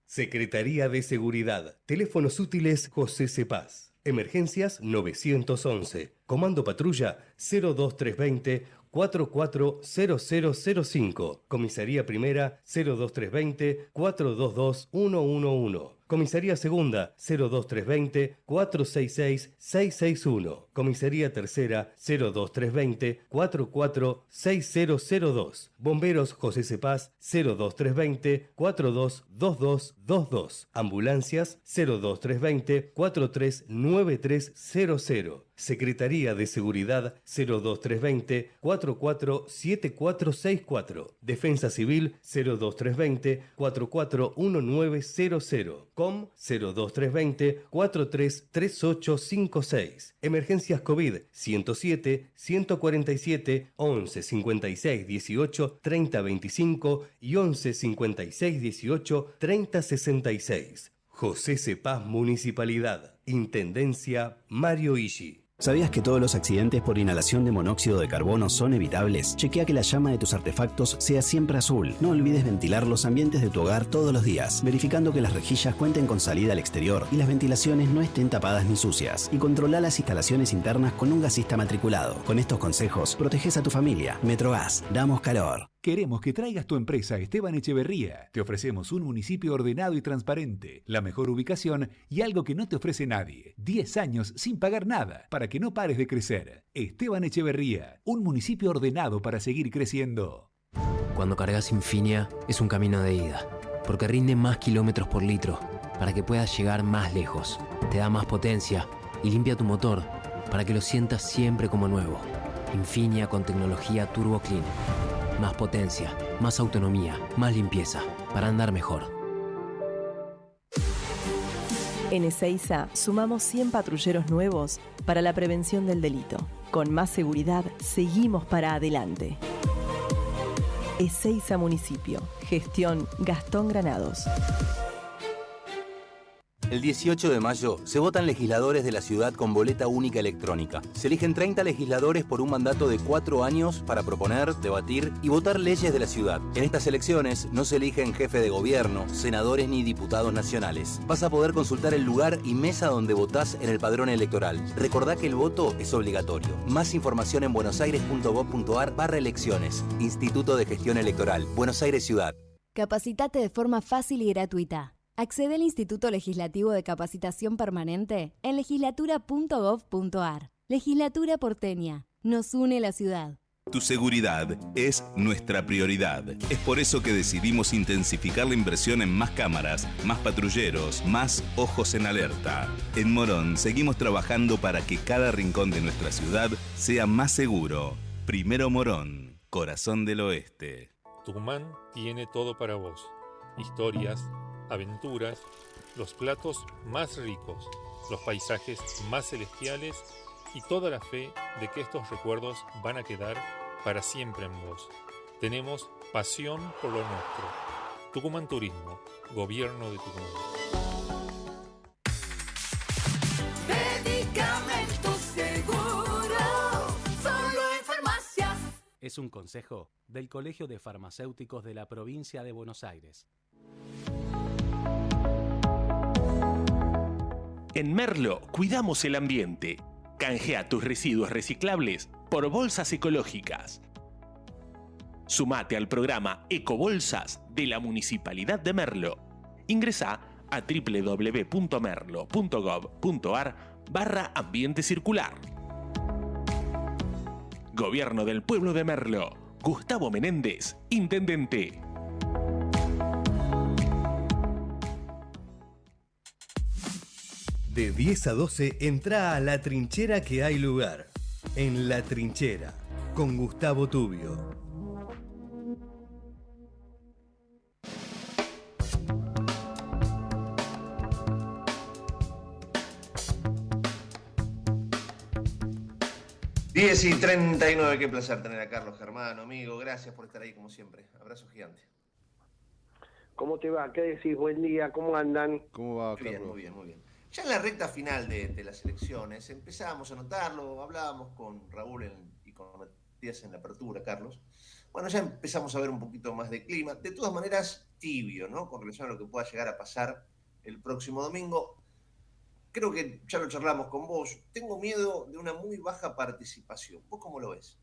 Secretaría de Seguridad. Teléfonos útiles José Cepaz. Emergencias 911. Comando Patrulla 02320 440005. Comisaría Primera 02320 422 111. Comisaría Segunda 02320 466 661. Comisaría Tercera 02320 446002. Bomberos José Cepaz 02320 422222. Ambulancias 02320 439300. Secretaría de Seguridad 02320 447464. Defensa Civil 02320 441900. COM 02320 433856. Emergencias COVID 107 147 11 56 18 30 25 y 11 56 18 30 66. José Cepaz Municipalidad. Intendencia Mario Ishi. ¿Sabías que todos los accidentes por inhalación de monóxido de carbono son evitables? Chequea que la llama de tus artefactos sea siempre azul. No olvides ventilar los ambientes de tu hogar todos los días, verificando que las rejillas cuenten con salida al exterior y las ventilaciones no estén tapadas ni sucias. Y controla las instalaciones internas con un gasista matriculado. Con estos consejos, proteges a tu familia. Metrogas, damos calor. Queremos que traigas tu empresa a Esteban Echeverría. Te ofrecemos un municipio ordenado y transparente, la mejor ubicación y algo que no te ofrece nadie. 10 años sin pagar nada, para que no pares de crecer. Esteban Echeverría, un municipio ordenado para seguir creciendo. Cuando cargas Infinia es un camino de ida, porque rinde más kilómetros por litro, para que puedas llegar más lejos. Te da más potencia y limpia tu motor, para que lo sientas siempre como nuevo. Infinia con tecnología Turbo Clean. Más potencia, más autonomía, más limpieza, para andar mejor. En Ezeiza sumamos 100 patrulleros nuevos para la prevención del delito. Con más seguridad, seguimos para adelante. Ezeiza Municipio. Gestión Gastón Granados. El 18 de mayo se votan legisladores de la ciudad con boleta única electrónica. Se eligen 30 legisladores por un mandato de 4 años para proponer, debatir y votar leyes de la ciudad. En estas elecciones no se eligen jefe de gobierno, senadores ni diputados nacionales. Vas a poder consultar el lugar y mesa donde votás en el padrón electoral. Recordá que el voto es obligatorio. Más información en buenosaires.gov.ar/elecciones. Instituto de Gestión Electoral. Buenos Aires Ciudad. Capacitate de forma fácil y gratuita. Accede al Instituto Legislativo de Capacitación Permanente en legislatura.gov.ar. Legislatura porteña. Nos une la ciudad. Tu seguridad es nuestra prioridad. Es por eso que decidimos intensificar la inversión en más cámaras, más patrulleros, más ojos en alerta. En Morón seguimos trabajando para que cada rincón de nuestra ciudad sea más seguro. Primero Morón, corazón del oeste. Tucumán tiene todo para vos. Historias, aventuras, los platos más ricos, los paisajes más celestiales y toda la fe de que estos recuerdos van a quedar para siempre en vos. Tenemos pasión por lo nuestro. Tucumán Turismo, Gobierno de Tucumán. Medicamentos seguros, solo en farmacias. Es un consejo del Colegio de Farmacéuticos de la Provincia de Buenos Aires. En Merlo cuidamos el ambiente. Canjea tus residuos reciclables por bolsas ecológicas. Sumate al programa Ecobolsas de la Municipalidad de Merlo. Ingresá a www.merlo.gov.ar/ambiente circular. Gobierno del Pueblo de Merlo. Gustavo Menéndez, Intendente. De 10 a 12 entra a La Trinchera que hay lugar. En La Trinchera, con Gustavo Tubio. Diez y 39, qué placer tener a Carlos Germano, amigo. Gracias por estar ahí como siempre. Abrazo gigante. ¿Cómo te va? ¿Qué decís? Buen día, ¿cómo andan? ¿Cómo va, Carlos? Bien, muy bien, muy bien. Ya en la recta final de las elecciones empezábamos a notarlo, hablábamos con Raúl y con Matías en la apertura, Carlos. Bueno, ya empezamos a ver un poquito más de clima. De todas maneras, tibio, ¿no? Con relación a lo que pueda llegar a pasar el próximo domingo. Creo que ya lo charlamos con vos. Tengo miedo de una muy baja participación. ¿Vos cómo lo ves?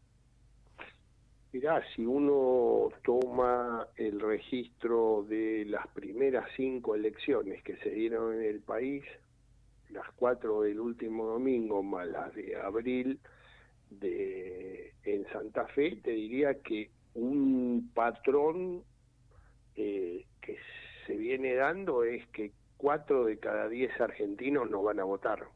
Mirá, si uno toma el registro de las primeras 5 elecciones que se dieron en el país, las 4 del último domingo más las de abril en Santa Fe, te diría que un patrón que se viene dando es que 4 de cada 10 argentinos no van a votar.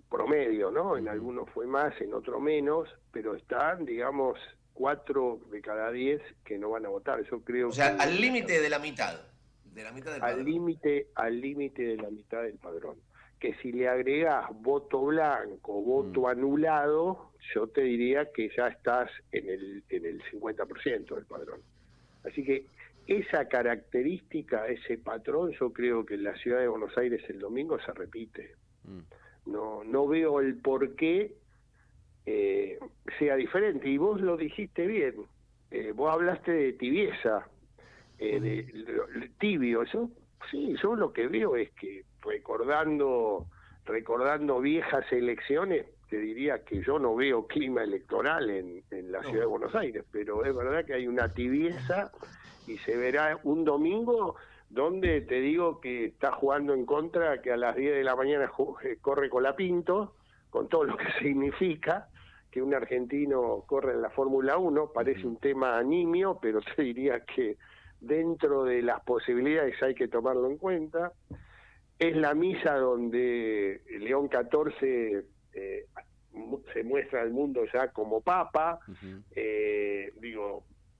Promedio, ¿no? En algunos fue más, en otros menos, pero están, digamos, 4 de cada 10 que no van a votar. Yo creo o sea, que al límite de la mitad. De la mitad del padrón. Al límite de la mitad del padrón. Que si le agregás voto blanco, voto anulado, yo te diría que ya estás en el 50% del padrón. Así que esa característica, ese patrón, yo creo que en la ciudad de Buenos Aires el domingo se repite. No veo el por qué sea diferente. Y vos lo dijiste bien. Vos hablaste de tibieza. Tibio, yo lo que veo es que recordando viejas elecciones, te diría que yo no veo clima electoral en la ciudad de Buenos Aires, pero es verdad que hay una tibieza y se verá un domingo donde te digo que está jugando en contra, que a las 10 de la mañana corre Colapinto, con todo lo que significa que un argentino corre en la Fórmula 1, parece un tema nimio, pero te diría que dentro de las posibilidades hay que tomarlo en cuenta. Es la misa donde León XIV se muestra al mundo ya como papa.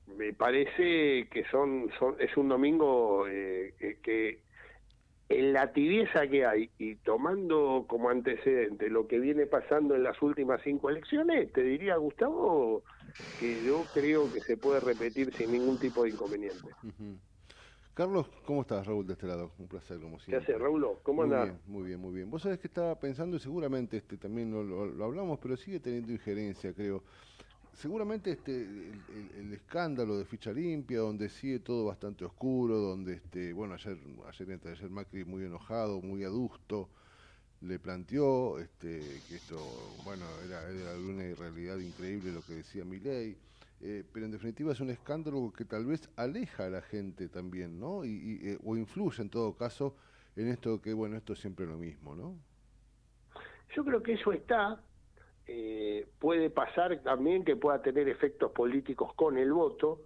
Me parece que es un domingo que en la tibieza que hay y tomando como antecedente lo que viene pasando en las últimas 5 elecciones, te diría, Gustavo, que yo creo que se puede repetir sin ningún tipo de inconveniente. Carlos, ¿cómo estás? Raúl de este lado, un placer como ¿Qué siempre. haces, Raúl? ¿Cómo Muy andás? bien, muy bien, muy bien. Vos sabés que estaba pensando, y seguramente también lo hablamos, pero sigue teniendo injerencia, creo. Seguramente el escándalo de Ficha Limpia, donde sigue todo bastante oscuro, donde bueno, ayer Macri muy enojado, muy adusto, le planteó que esto, bueno, era una irrealidad increíble lo que decía Milei, pero en definitiva es un escándalo que tal vez aleja a la gente también, ¿no? O influye en todo caso en esto que, bueno, esto es siempre lo mismo, ¿no? Yo creo que eso está, puede pasar también que pueda tener efectos políticos con el voto,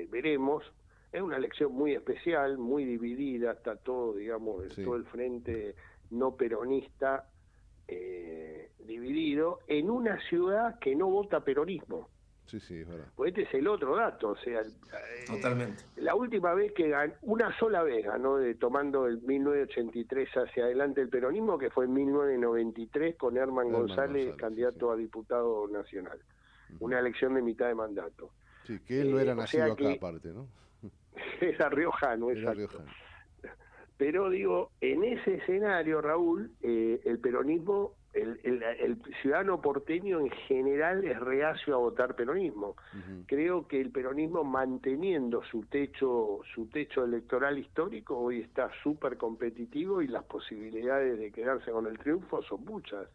veremos. Es una elección muy especial, muy dividida, está todo, digamos, todo el frente no peronista dividido en una ciudad que no vota peronismo. Sí, es verdad. Pues este es el otro dato, o sea, totalmente. La última vez que ganó, una sola vez ganó, tomando el 1983 hacia adelante el peronismo, que fue en 1993 con Herman González, candidato a diputado nacional. Una elección de mitad de mandato. Sí, que él no era nacido acá aparte, ¿no? Era riojano, exacto. Pero digo, en ese escenario, Raúl, el peronismo, el ciudadano porteño en general es reacio a votar peronismo. Creo que el peronismo, manteniendo su techo electoral histórico, hoy está súper competitivo y las posibilidades de quedarse con el triunfo son muchas.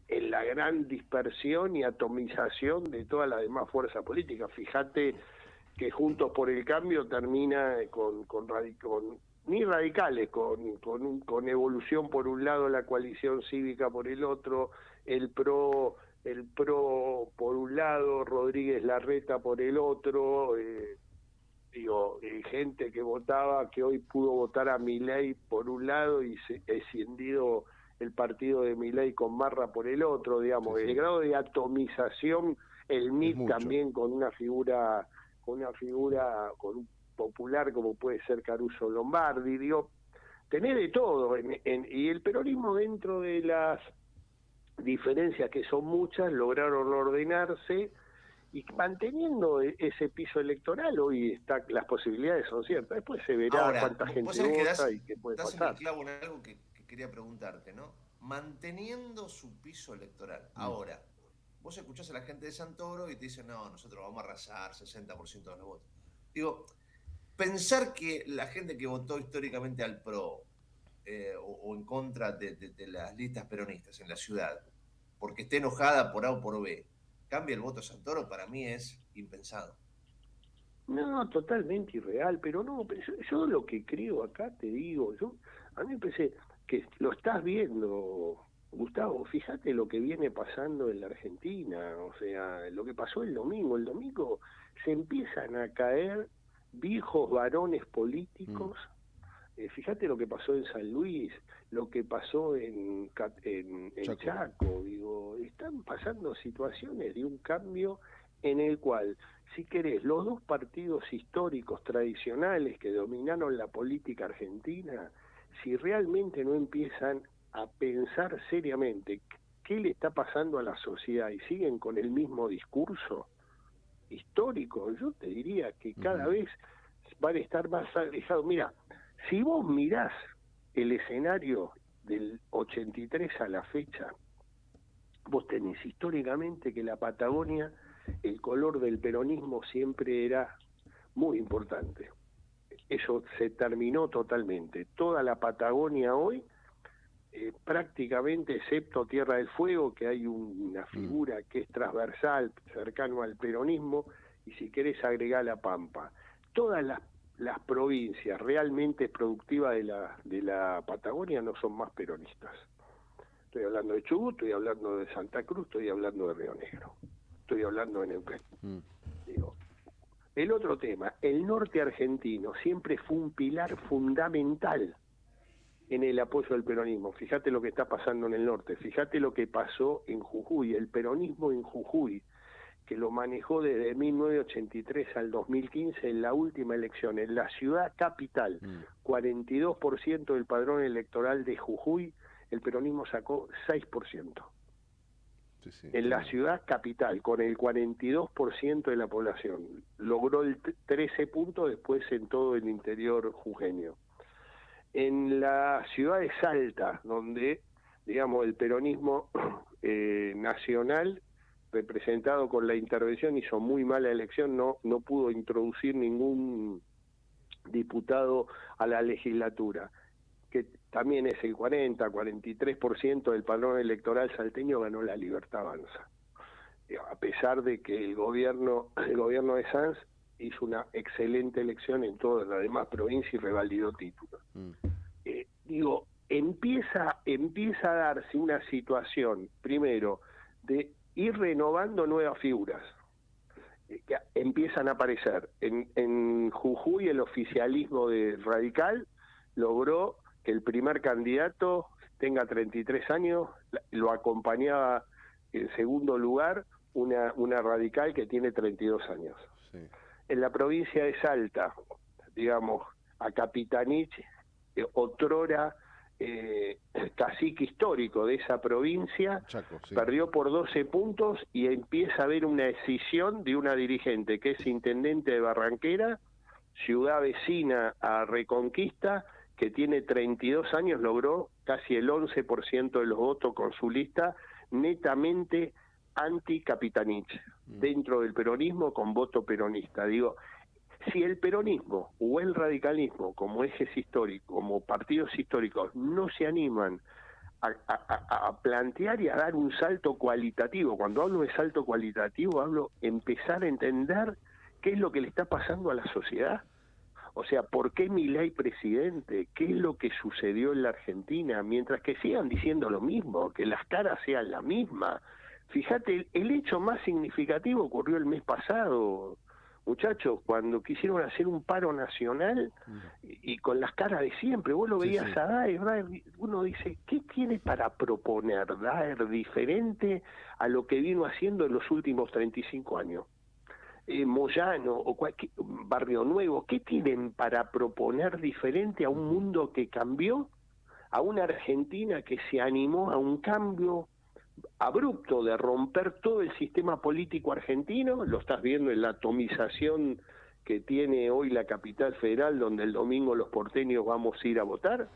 En la gran dispersión y atomización de todas las demás fuerzas políticas. Fíjate que Juntos por el Cambio termina con ni radicales, con Evolución por un lado, la coalición cívica por el otro, el PRO por un lado, Rodríguez Larreta por el otro, gente que votaba, que hoy pudo votar a Milei por un lado y escindido el partido de Milei con Marra por el otro, digamos. El grado de atomización, el MIT también con una figura, con un popular como puede ser Caruso Lombardi, digo, tenés de todo, y el peronismo, dentro de las diferencias que son muchas, lograron ordenarse y manteniendo ese piso electoral. Hoy las posibilidades son ciertas, después se verá cuánta gente vota y qué puede pasar. Das en el clavo en algo que quería preguntarte, ¿no? Manteniendo su piso electoral. Ahora, vos escuchás a la gente de Santoro y te dicen, no, nosotros vamos a arrasar 60% de los votos. Digo, pensar que la gente que votó históricamente al PRO o en contra de las listas peronistas en la ciudad, porque esté enojada por A o por B, cambia el voto a Santoro, para mí es impensado. No, totalmente irreal, pero yo lo que creo acá, te digo, a mí me parece que lo estás viendo, Gustavo, fíjate lo que viene pasando en la Argentina, o sea, lo que pasó el domingo se empiezan a caer viejos varones políticos. Fíjate lo que pasó en San Luis, lo que pasó en Chaco, digo, están pasando situaciones de un cambio en el cual, si querés, los dos partidos históricos tradicionales que dominaron la política argentina, si realmente no empiezan a pensar seriamente qué le está pasando a la sociedad y siguen con el mismo discurso histórico, yo te diría que cada vez van a estar más alejados. Mira, si vos mirás el escenario del 83 a la fecha, vos tenés históricamente que la Patagonia, el color del peronismo siempre era muy importante. Eso se terminó totalmente. Toda la Patagonia hoy, prácticamente, excepto Tierra del Fuego, que hay una figura que es transversal, cercano al peronismo, y si querés agregar La Pampa. Todas las provincias realmente productivas de la Patagonia no son más peronistas. Estoy hablando de Chubut, estoy hablando de Santa Cruz, estoy hablando de Río Negro, estoy hablando de Neuquén. Digo, el otro tema, el norte argentino siempre fue un pilar fundamental en el apoyo del peronismo. Fíjate lo que está pasando en el norte, fíjate lo que pasó en Jujuy, el peronismo en Jujuy, que lo manejó desde 1983 al 2015 en la última elección, en la ciudad capital, 42% del padrón electoral de Jujuy, el peronismo sacó 6%. en la ciudad capital, con el 42% de la población. Logró el 13 puntos después en todo el interior jujeño. En la ciudad de Salta, donde, digamos, el peronismo nacional, representado con la intervención, hizo muy mala elección, no pudo introducir ningún diputado a la legislatura, que también es el 43% del padrón electoral salteño, ganó la Libertad Avanza, a pesar de que el gobierno de Sanz hizo una excelente elección en todas las demás provincias y revalidó títulos. Empieza a darse una situación, primero, de ir renovando nuevas figuras que empiezan a aparecer. En Jujuy el oficialismo de Radical logró que el primer candidato tenga 33 años, lo acompañaba en segundo lugar una Radical que tiene 32 años. Sí. En la provincia de Salta, digamos, a Capitanich, otrora cacique histórico de esa provincia, Chaco, sí, perdió por 12 puntos y empieza a haber una escisión de una dirigente que es intendente de Barranquera, ciudad vecina a Reconquista, que tiene 32 años, logró casi el 11% de los votos con su lista netamente anti-Capitanich, dentro del peronismo con voto peronista. Digo, si el peronismo o el radicalismo como ejes históricos, como partidos históricos, no se animan a plantear y a dar un salto cualitativo, cuando hablo de salto cualitativo, hablo empezar a entender qué es lo que le está pasando a la sociedad. O sea, ¿por qué Milei presidente? ¿Qué es lo que sucedió en la Argentina? Mientras que sigan diciendo lo mismo, que las caras sean la misma. Fíjate, el hecho más significativo ocurrió el mes pasado, muchachos, cuando quisieron hacer un paro nacional y con las caras de siempre. Vos lo veías a Daer, uno dice, ¿qué tiene para proponer Daer diferente a lo que vino haciendo en los últimos 35 años? Moyano o Barrio Nuevo, ¿qué tienen para proponer diferente a un mundo que cambió? A una Argentina que se animó a un cambio abrupto de romper todo el sistema político argentino. Lo estás viendo en la atomización que tiene hoy la capital federal, donde el domingo los porteños vamos a ir a votar.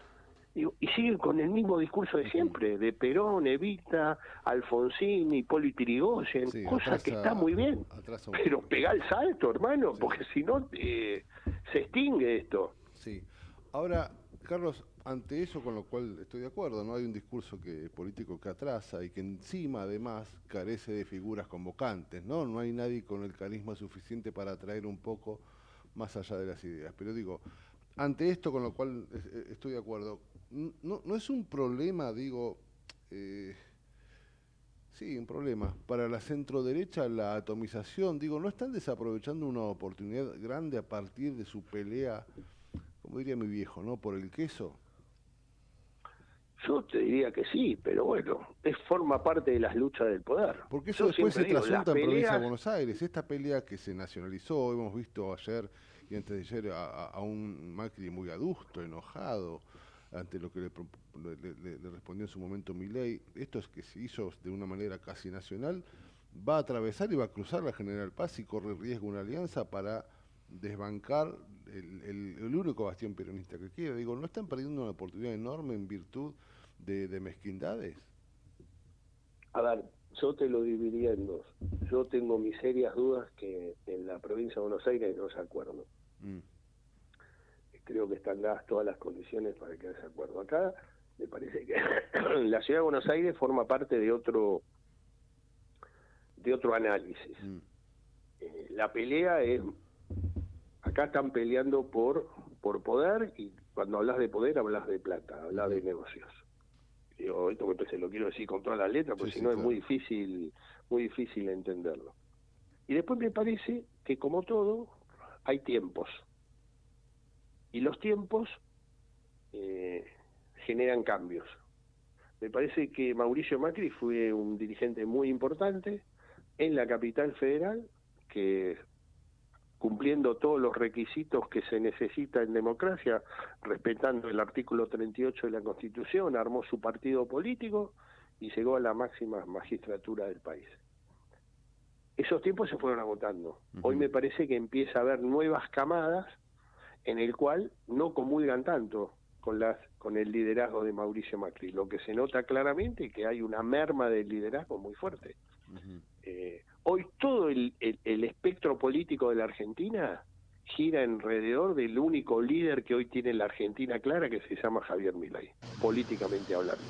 Y siguen con el mismo discurso de siempre, de Perón, Evita, Alfonsín, Hipólito Yrigoyen, cosa que está muy bien, pero pegá el salto, hermano, porque si no se extingue esto. Sí. Ahora, Carlos, ante eso, con lo cual estoy de acuerdo, no hay un discurso político que atrasa y que encima, además, carece de figuras convocantes, ¿no? No hay nadie con el carisma suficiente para atraer un poco más allá de las ideas. Pero digo, ante esto, con lo cual estoy de acuerdo, no es un problema, digo, sí, un problema para la centroderecha, la atomización, digo, ¿no están desaprovechando una oportunidad grande a partir de su pelea, como diría mi viejo, ¿no?, por el queso? Yo te diría que sí, pero bueno, forma parte de las luchas del poder. Porque eso después se trasunta en provincia de Buenos Aires. Esta pelea que se nacionalizó, hemos visto ayer y antes de ayer a un Macri muy adusto, enojado, ante lo que le respondió en su momento Milei. Esto es que se hizo de una manera casi nacional, va a atravesar y va a cruzar la General Paz y corre riesgo una alianza para desbancar el único bastión peronista que queda. Digo, ¿no están perdiendo una oportunidad enorme en virtud de mezquindades? A ver, yo te lo dividiría en dos. Yo tengo mis serias dudas que en la provincia de Buenos Aires no se acuerdan. Creo que están dadas todas las condiciones para que haya acuerdo. Acá me parece que la ciudad de Buenos Aires forma parte de otro análisis. La pelea es, acá están peleando por poder, y cuando hablas de poder hablas de plata, hablas de negocios. Digo, esto se lo quiero decir con todas las letras, porque si no es muy difícil entenderlo. Y después me parece que, como todo, hay tiempos. Y los tiempos generan cambios. Me parece que Mauricio Macri fue un dirigente muy importante en la capital federal, que cumpliendo todos los requisitos que se necesita en democracia, respetando el artículo 38 de la Constitución, armó su partido político y llegó a la máxima magistratura del país. Esos tiempos se fueron agotando. Hoy me parece que empieza a haber nuevas camadas en el cual no comulgan tanto con el liderazgo de Mauricio Macri. Lo que se nota claramente es que hay una merma del liderazgo muy fuerte. Hoy todo el espectro político de la Argentina gira alrededor del único líder que hoy tiene la Argentina clara, que se llama Javier Milei, políticamente hablando.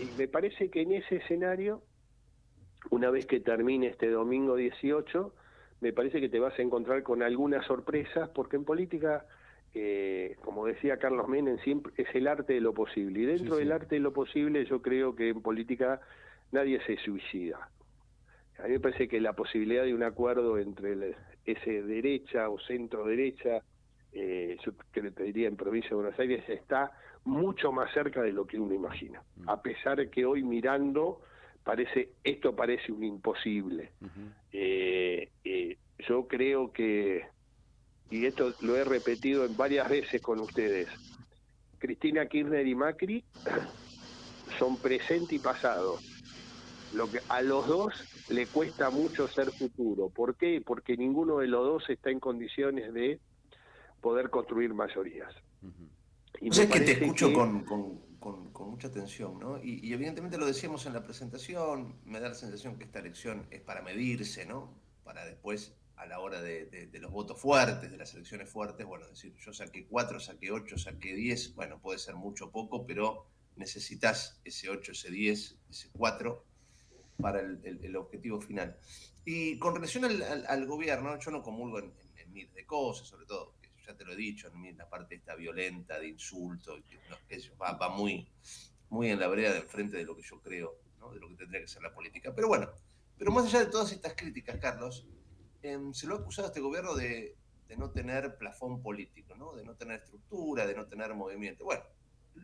Y me parece que en ese escenario, una vez que termine este domingo 18, me parece que te vas a encontrar con algunas sorpresas, porque en política, como decía Carlos Menem, siempre es el arte de lo posible. Y dentro del arte de lo posible, yo creo que en política nadie se suicida. A mí me parece que la posibilidad de un acuerdo entre ese derecha o centro derecha, yo te diría en provincia de Buenos Aires, está mucho más cerca de lo que uno imagina. A pesar de que hoy mirando esto parece un imposible. Yo creo que, y esto lo he repetido en varias veces con ustedes, Cristina Kirchner y Macri son presente y pasado. Lo que a los dos le cuesta mucho ser futuro. ¿Por qué? Porque ninguno de los dos está en condiciones de poder construir mayorías. Y sé que te escucho con mucha atención, ¿no? Y evidentemente lo decíamos en la presentación, me da la sensación que esta elección es para medirse, ¿no? Para después, a la hora de los votos fuertes, de las elecciones fuertes, bueno, decir, yo saqué 4, saqué 8, saqué 10, bueno, puede ser mucho o poco, pero necesitas ese 8, ese 10, ese 4 para el objetivo final. Y con relación al gobierno, yo no comulgo en miles de cosas, sobre todo, que ya te lo he dicho, en la parte esta violenta, de insulto, que eso va muy en la vereda de enfrente de lo que yo creo, ¿no? De lo que tendría que ser la política. Pero bueno, más allá de todas estas críticas, Carlos, se lo ha acusado a este gobierno de no tener plafón político, ¿no? De no tener estructura, de no tener movimiento. Bueno,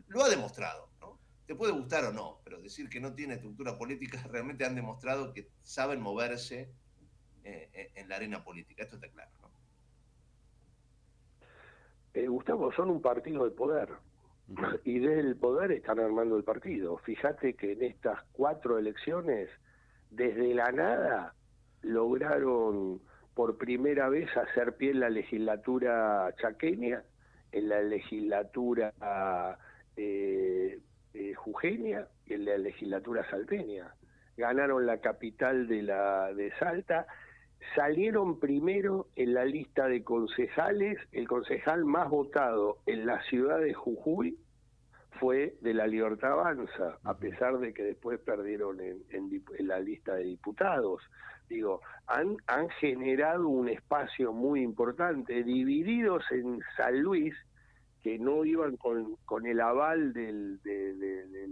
lo ha demostrado, ¿no? Te puede gustar o no, pero decir que no tiene estructura política, realmente han demostrado que saben moverse en la arena política. Esto está claro, ¿no? Gustavo, son un partido de poder. Y del poder están armando el partido. Fíjate que en estas 4 elecciones, desde la nada, lograron por primera vez hacer pie en la legislatura chaqueña, en la legislatura jujeña y en la legislatura salteña. Ganaron la capital de Salta, salieron primero en la lista de concejales. El concejal más votado en la ciudad de Jujuy fue de La Libertad Avanza, a pesar de que después perdieron en la lista de diputados. Digo, han generado un espacio muy importante, divididos en San Luis, que no iban con el aval de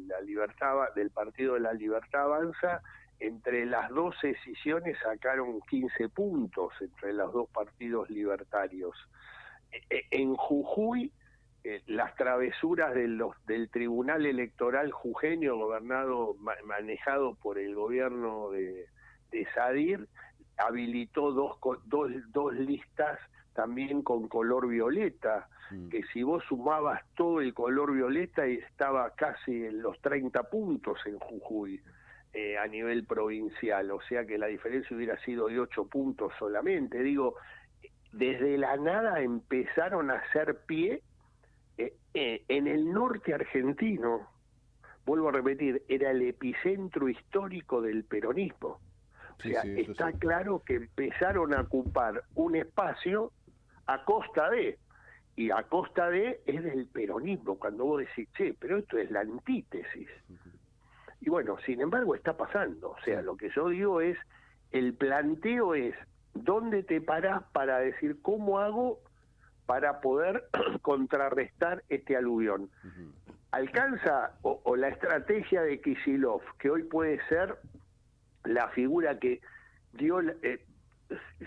la libertad, del Partido de la Libertad Avanza. Entre las dos decisiones sacaron 15 puntos entre los dos partidos libertarios. En Jujuy, las travesuras del Tribunal Electoral jujeño, manejado por el gobierno de Sadir, habilitó dos listas también con color violeta, que si vos sumabas todo el color violeta estaba casi en los 30 puntos en Jujuy a nivel provincial, o sea que la diferencia hubiera sido de 8 puntos solamente. Digo, desde la nada empezaron a hacer pie en el norte argentino. Vuelvo a repetir, era el epicentro histórico del peronismo. O sea, está claro que empezaron a ocupar un espacio a costa de, y a costa de es del peronismo, cuando vos decís, che, pero esto es la antítesis. Y bueno, sin embargo está pasando. O sea, lo que yo digo es, el planteo es, ¿dónde te parás para decir cómo hago para poder contrarrestar este aluvión? ¿Alcanza o la estrategia de Kicillof, que hoy puede ser la figura que dio,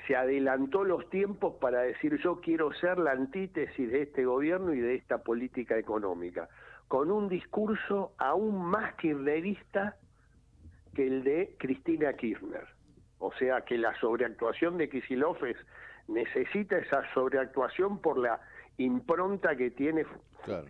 se adelantó los tiempos para decir yo quiero ser la antítesis de este gobierno y de esta política económica, con un discurso aún más kirchnerista que el de Cristina Kirchner? O sea que la sobreactuación de Kicillof necesita esa sobreactuación por la impronta que tiene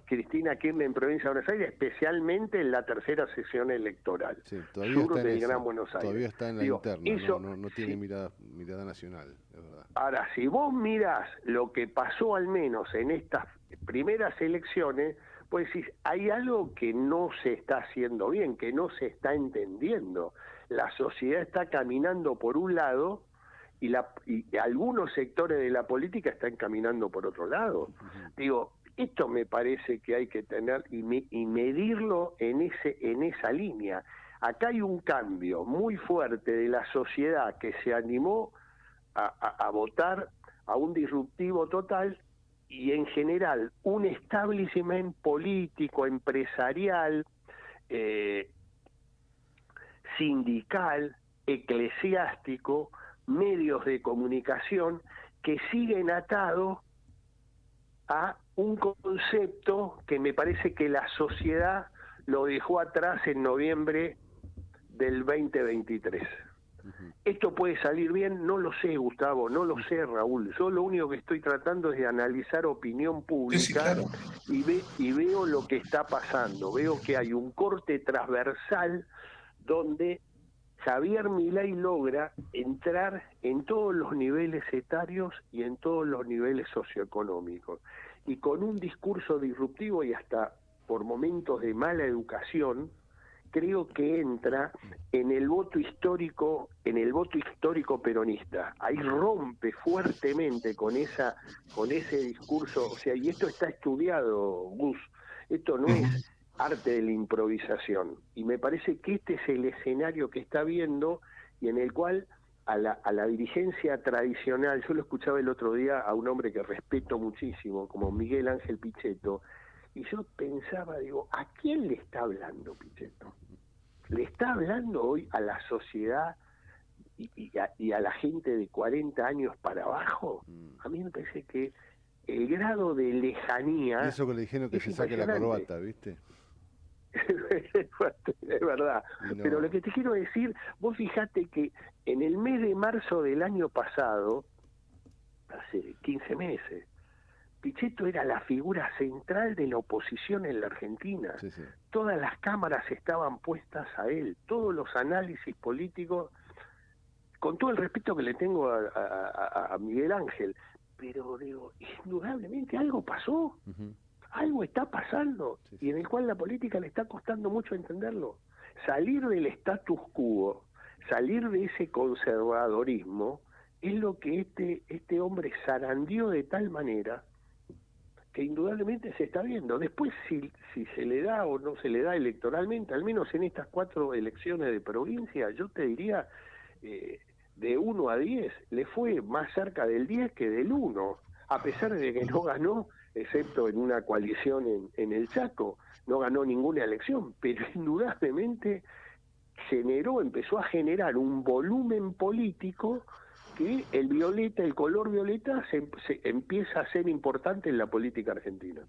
Cristina Kirchner en Provincia de Buenos Aires, especialmente en la tercera sesión electoral. Sí, todavía sur está en del eso, Gran Buenos Aires. Todavía está en la interna, eso, no tiene mirada nacional, es verdad. Ahora, si vos mirás lo que pasó al menos en estas primeras elecciones, pues decís, hay algo que no se está haciendo bien, que no se está entendiendo. La sociedad está caminando por un lado y algunos sectores de la política están caminando por otro lado. Digo, esto me parece que hay que tener y medirlo en esa línea. Acá hay un cambio muy fuerte de la sociedad que se animó a votar a un disruptivo total, y en general un establishment político, empresarial, sindical, eclesiástico, medios de comunicación, que siguen atados a un concepto que me parece que la sociedad lo dejó atrás en noviembre del 2023. ¿Esto puede salir bien? No lo sé, Gustavo, no lo sé, Raúl. Yo lo único que estoy tratando es de analizar opinión pública, sí, claro. y veo lo que está pasando. Veo que hay un corte transversal donde Javier Milei logra entrar en todos los niveles etarios y en todos los niveles socioeconómicos. Y con un discurso disruptivo y hasta por momentos de mala educación, creo que entra en el voto histórico peronista. Ahí rompe fuertemente con ese discurso, o sea, y esto está estudiado, Gus, esto no es arte de la improvisación, y me parece que este es el escenario que está viendo y en el cual a la dirigencia tradicional, yo lo escuchaba el otro día a un hombre que respeto muchísimo, como Miguel Ángel Pichetto, y yo pensaba, digo, ¿a quién le está hablando Pichetto? ¿Le está hablando hoy a la sociedad y a la gente de 40 años para abajo? A mí me parece que el grado de lejanía... Y eso que le dijeron que se saque la corbata, ¿viste? Es verdad. No. Pero lo que te quiero decir, vos fijate que en el mes de marzo del año pasado, hace 15 meses, Pichetto era la figura central de la oposición en la Argentina. Sí, sí. Todas las cámaras estaban puestas a él, todos los análisis políticos, con todo el respeto que le tengo a Miguel Ángel, pero digo, indudablemente algo pasó, algo está pasando, y en el cual la política le está costando mucho entenderlo. Salir del status quo, salir de ese conservadorismo, es lo que este hombre zarandeó de tal manera que indudablemente se está viendo. Después, si se le da o no se le da electoralmente, al menos en estas 4 elecciones de provincia, yo te diría, de 1 a 10, le fue más cerca del 10 que del 1, a pesar de que no ganó, excepto en una coalición en el Chaco, no ganó ninguna elección, pero indudablemente empezó a generar un volumen político que el color violeta se empieza a ser importante en la política argentina.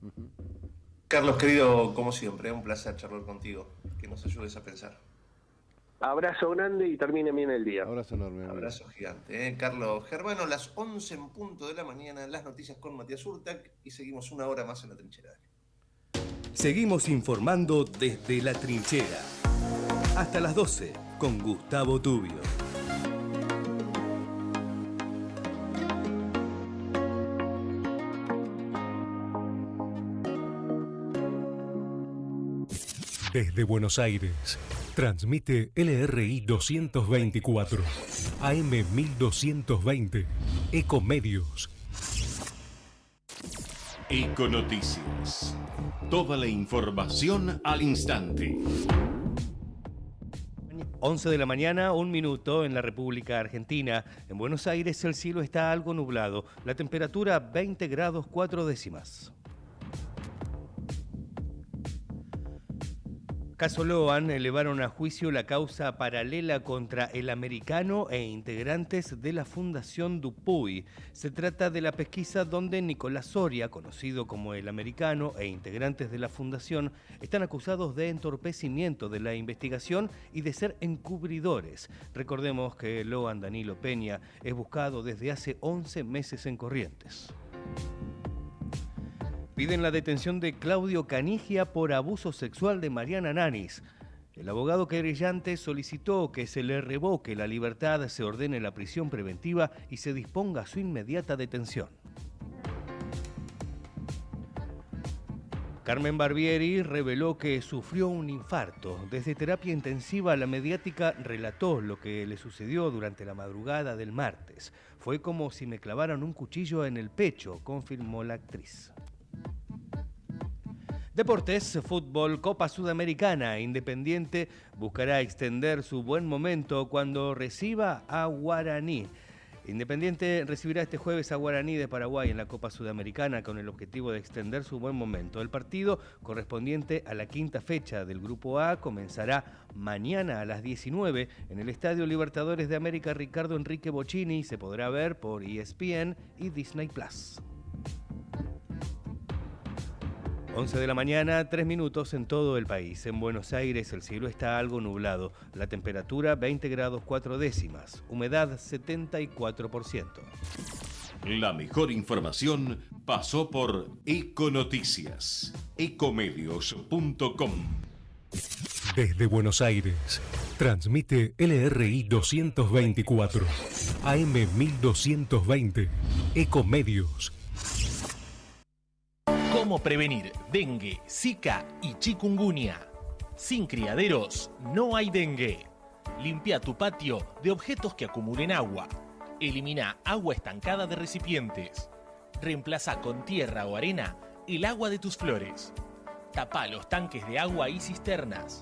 Carlos, querido, como siempre, un placer charlar contigo, que nos ayudes a pensar. Abrazo grande y termine bien el día. Abrazo enorme. Abrazo gigante. Carlos Germano, las 11 en punto de la mañana, las noticias con Matías Urtac, y seguimos una hora más en la trinchera. Seguimos informando desde la trinchera. Hasta las 12 con Gustavo Tubio. Desde Buenos Aires, transmite LRI 224, AM 1220, Ecomedios. Econoticias. Toda la información al instante. 11 de la mañana, 1 minuto en la República Argentina. En Buenos Aires el cielo está algo nublado. La temperatura 20 grados 4 décimas. Caso Loan elevaron a juicio la causa paralela contra el americano e integrantes de la Fundación Dupuy. Se trata de la pesquisa donde Nicolás Soria, conocido como el americano, e integrantes de la fundación están acusados de entorpecimiento de la investigación y de ser encubridores. Recordemos que Loan Danilo Peña es buscado desde hace 11 meses en Corrientes. Piden la detención de Claudio Canigia por abuso sexual de Mariana Nanis. El abogado querellante solicitó que se le revoque la libertad, se ordene la prisión preventiva y se disponga su inmediata detención. Carmen Barbieri reveló que sufrió un infarto. Desde terapia intensiva, la mediática relató lo que le sucedió durante la madrugada del martes. Fue como si me clavaran un cuchillo en el pecho, confirmó la actriz. Deportes, fútbol, Copa Sudamericana. Independiente buscará extender su buen momento cuando reciba a Guaraní. Independiente recibirá este jueves a Guaraní de Paraguay en la Copa Sudamericana con el objetivo de extender su buen momento. El partido, correspondiente a la quinta fecha del Grupo A, comenzará mañana a las 19 en el Estadio Libertadores de América Ricardo Enrique Bocchini. Se podrá ver por ESPN y Disney+. 11 de la mañana, 3 minutos en todo el país. En Buenos Aires el cielo está algo nublado. La temperatura 20 grados 4 décimas. Humedad 74%. La mejor información pasó por Econoticias. Ecomedios.com. Desde Buenos Aires, transmite LRI 224, AM 1220, Ecomedios. ¿Cómo prevenir dengue, zika y chikungunya? Sin criaderos no hay dengue. Limpia tu patio de objetos que acumulen agua. Elimina agua estancada de recipientes. Reemplaza con tierra o arena el agua de tus flores. Tapa los tanques de agua y cisternas.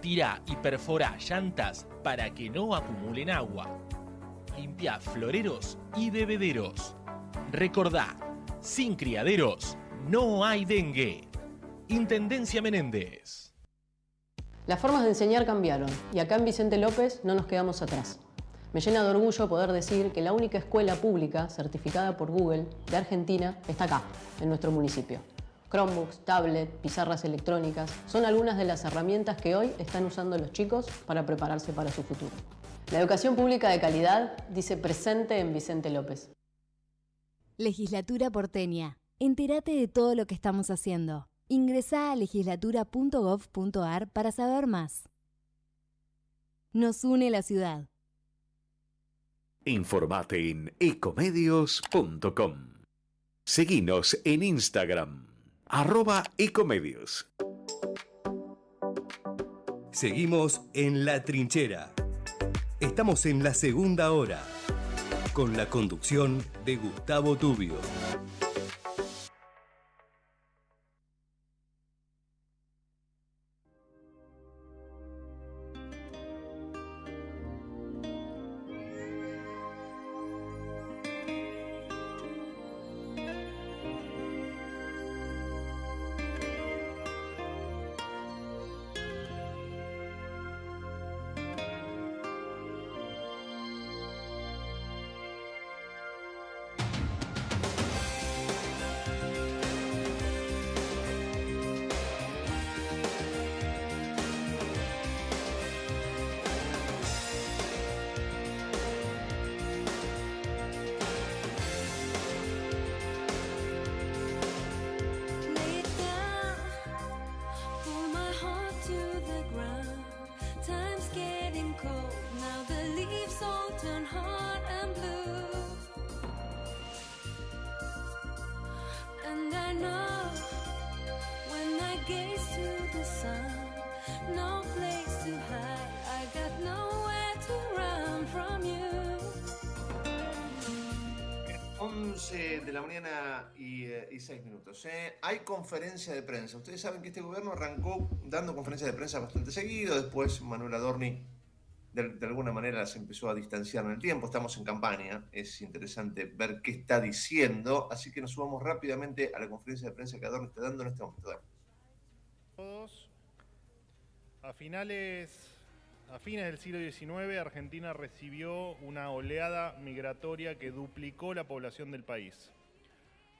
Tira y perfora llantas para que no acumulen agua. Limpia floreros y bebederos. Recordá, sin criaderos no hay dengue. Intendencia Menéndez. Las formas de enseñar cambiaron y acá en Vicente López no nos quedamos atrás. Me llena de orgullo poder decir que la única escuela pública certificada por Google de Argentina está acá, en nuestro municipio. Chromebooks, tablet, pizarras electrónicas son algunas de las herramientas que hoy están usando los chicos para prepararse para su futuro. La educación pública de calidad dice presente en Vicente López. Legislatura porteña. Entérate de todo lo que estamos haciendo. Ingresá a legislatura.gov.ar para saber más. Nos une la ciudad. Informate en ecomedios.com. Seguinos en Instagram, @ecomedios. Seguimos en La Trinchera. Estamos en la segunda hora, con la conducción de Gustavo Tubio. No place to hide, I got nowhere to run from you. 11 de la mañana y 6 minutos. Hay conferencia de prensa. Ustedes saben que este gobierno arrancó dando conferencias de prensa bastante seguido. Después Manuel Adorni de alguna manera se empezó a distanciar en el tiempo. Estamos en campaña. Es interesante ver qué está diciendo. Así que nos subamos rápidamente a la conferencia de prensa que Adorni está dando en este momento. Todos. A fines del siglo XIX, Argentina recibió una oleada migratoria que duplicó la población del país.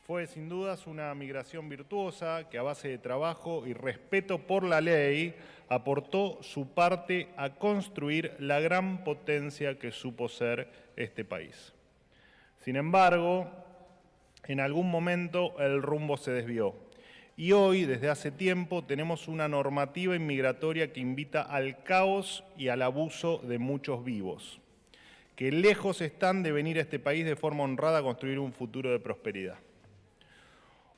Fue sin dudas una migración virtuosa que a base de trabajo y respeto por la ley aportó su parte a construir la gran potencia que supo ser este país. Sin embargo, En algún momento el rumbo se desvió. Y hoy, desde hace tiempo, tenemos una normativa inmigratoria que invita al caos y al abuso de muchos vivos, que lejos están de venir a este país de forma honrada a construir un futuro de prosperidad.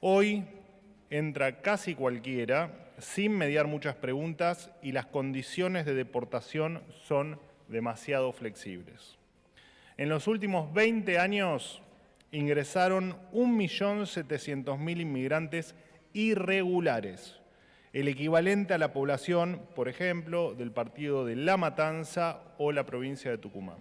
Hoy entra casi cualquiera, sin mediar muchas preguntas, y las condiciones de deportación son demasiado flexibles. En los últimos 20 años ingresaron 1.700.000 inmigrantes irregulares, el equivalente a la población, por ejemplo, del partido de La Matanza o la provincia de Tucumán.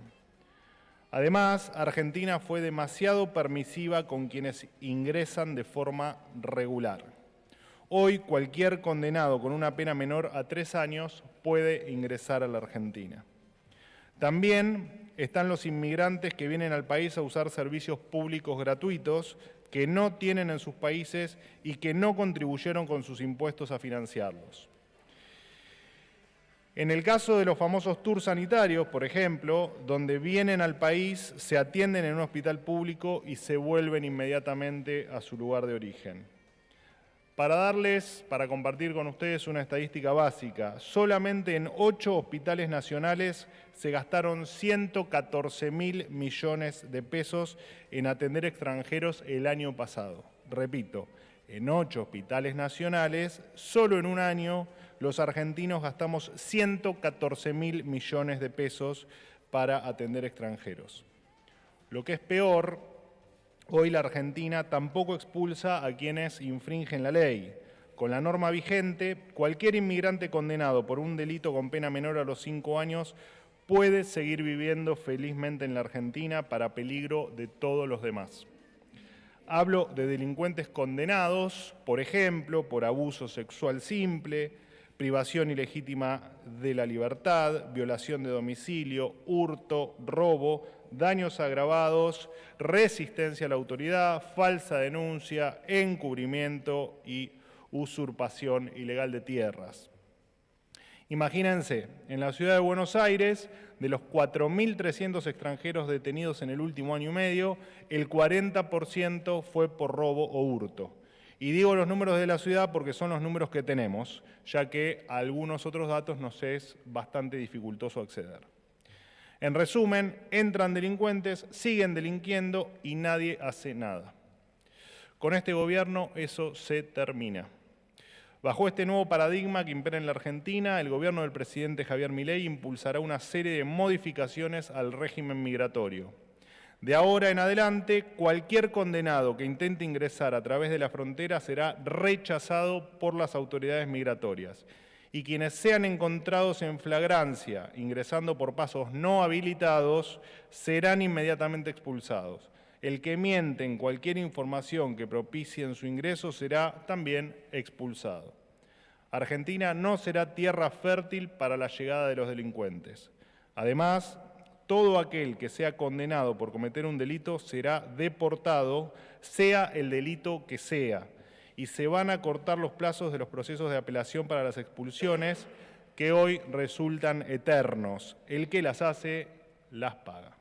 Además, Argentina fue demasiado permisiva con quienes ingresan de forma regular. Hoy, cualquier condenado con una pena menor a 3 años puede ingresar a la Argentina. También están los inmigrantes que vienen al país a usar servicios públicos gratuitos que no tienen en sus países y que no contribuyeron con sus impuestos a financiarlos. En el caso de los famosos tours sanitarios, por ejemplo, donde vienen al país, se atienden en un hospital público y se vuelven inmediatamente a su lugar de origen. Para compartir con ustedes una estadística básica, solamente en 8 hospitales nacionales se gastaron 114.000 millones de pesos en atender extranjeros el año pasado. Repito, en 8 hospitales nacionales, solo en un año, los argentinos gastamos 114.000 millones de pesos para atender extranjeros. Lo que es peor, hoy la Argentina tampoco expulsa a quienes infringen la ley. Con la norma vigente, cualquier inmigrante condenado por un delito con pena menor a los 5 años puede seguir viviendo felizmente en la Argentina para peligro de todos los demás. Hablo de delincuentes condenados, por ejemplo, por abuso sexual simple, privación ilegítima de la libertad, violación de domicilio, hurto, robo, daños agravados, resistencia a la autoridad, falsa denuncia, encubrimiento y usurpación ilegal de tierras. Imagínense, en la ciudad de Buenos Aires, de los 4.300 extranjeros detenidos en el último año y medio, el 40% fue por robo o hurto. Y digo los números de la ciudad porque son los números que tenemos, ya que a algunos otros datos nos es bastante dificultoso acceder. En resumen, entran delincuentes, siguen delinquiendo y nadie hace nada. Con este gobierno eso se termina. Bajo este nuevo paradigma que impera en la Argentina, el gobierno del presidente Javier Milei impulsará una serie de modificaciones al régimen migratorio. De ahora en adelante, cualquier condenado que intente ingresar a través de la frontera será rechazado por las autoridades migratorias. Y quienes sean encontrados en flagrancia, ingresando por pasos no habilitados, serán inmediatamente expulsados. El que miente en cualquier información que propicie su ingreso será también expulsado. Argentina no será tierra fértil para la llegada de los delincuentes. Además, todo aquel que sea condenado por cometer un delito será deportado, sea el delito que sea, y se van a cortar los plazos de los procesos de apelación para las expulsiones, que hoy resultan eternos. El que las hace, las paga.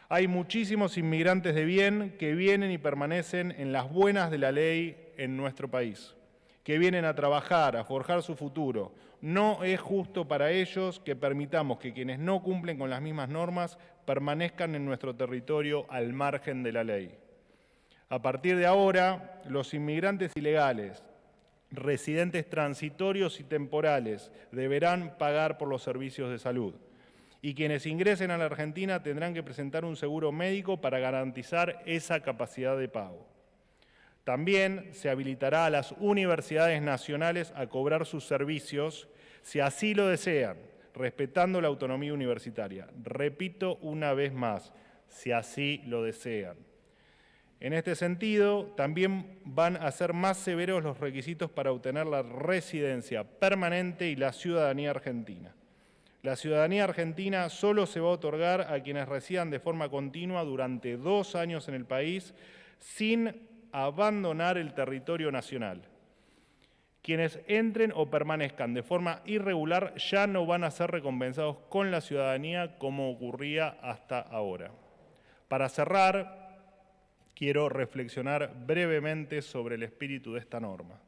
Hay muchísimos inmigrantes de bien que vienen y permanecen en las buenas de la ley en nuestro país, que vienen a trabajar, a forjar su futuro. No es justo para ellos que permitamos que quienes no cumplen con las mismas normas permanezcan en nuestro territorio al margen de la ley. A partir de ahora, los inmigrantes ilegales, residentes transitorios y temporales, deberán pagar por los servicios de salud. Y quienes ingresen a la Argentina tendrán que presentar un seguro médico para garantizar esa capacidad de pago. También se habilitará a las universidades nacionales a cobrar sus servicios, si así lo desean, respetando la autonomía universitaria. Repito una vez más, si así lo desean. En este sentido, también van a ser más severos los requisitos para obtener la residencia permanente y la ciudadanía argentina. La ciudadanía argentina solo se va a otorgar a quienes residan de forma continua durante 2 años en el país sin abandonar el territorio nacional. Quienes entren o permanezcan de forma irregular ya no van a ser recompensados con la ciudadanía como ocurría hasta ahora. Para cerrar, quiero reflexionar brevemente sobre el espíritu de esta norma.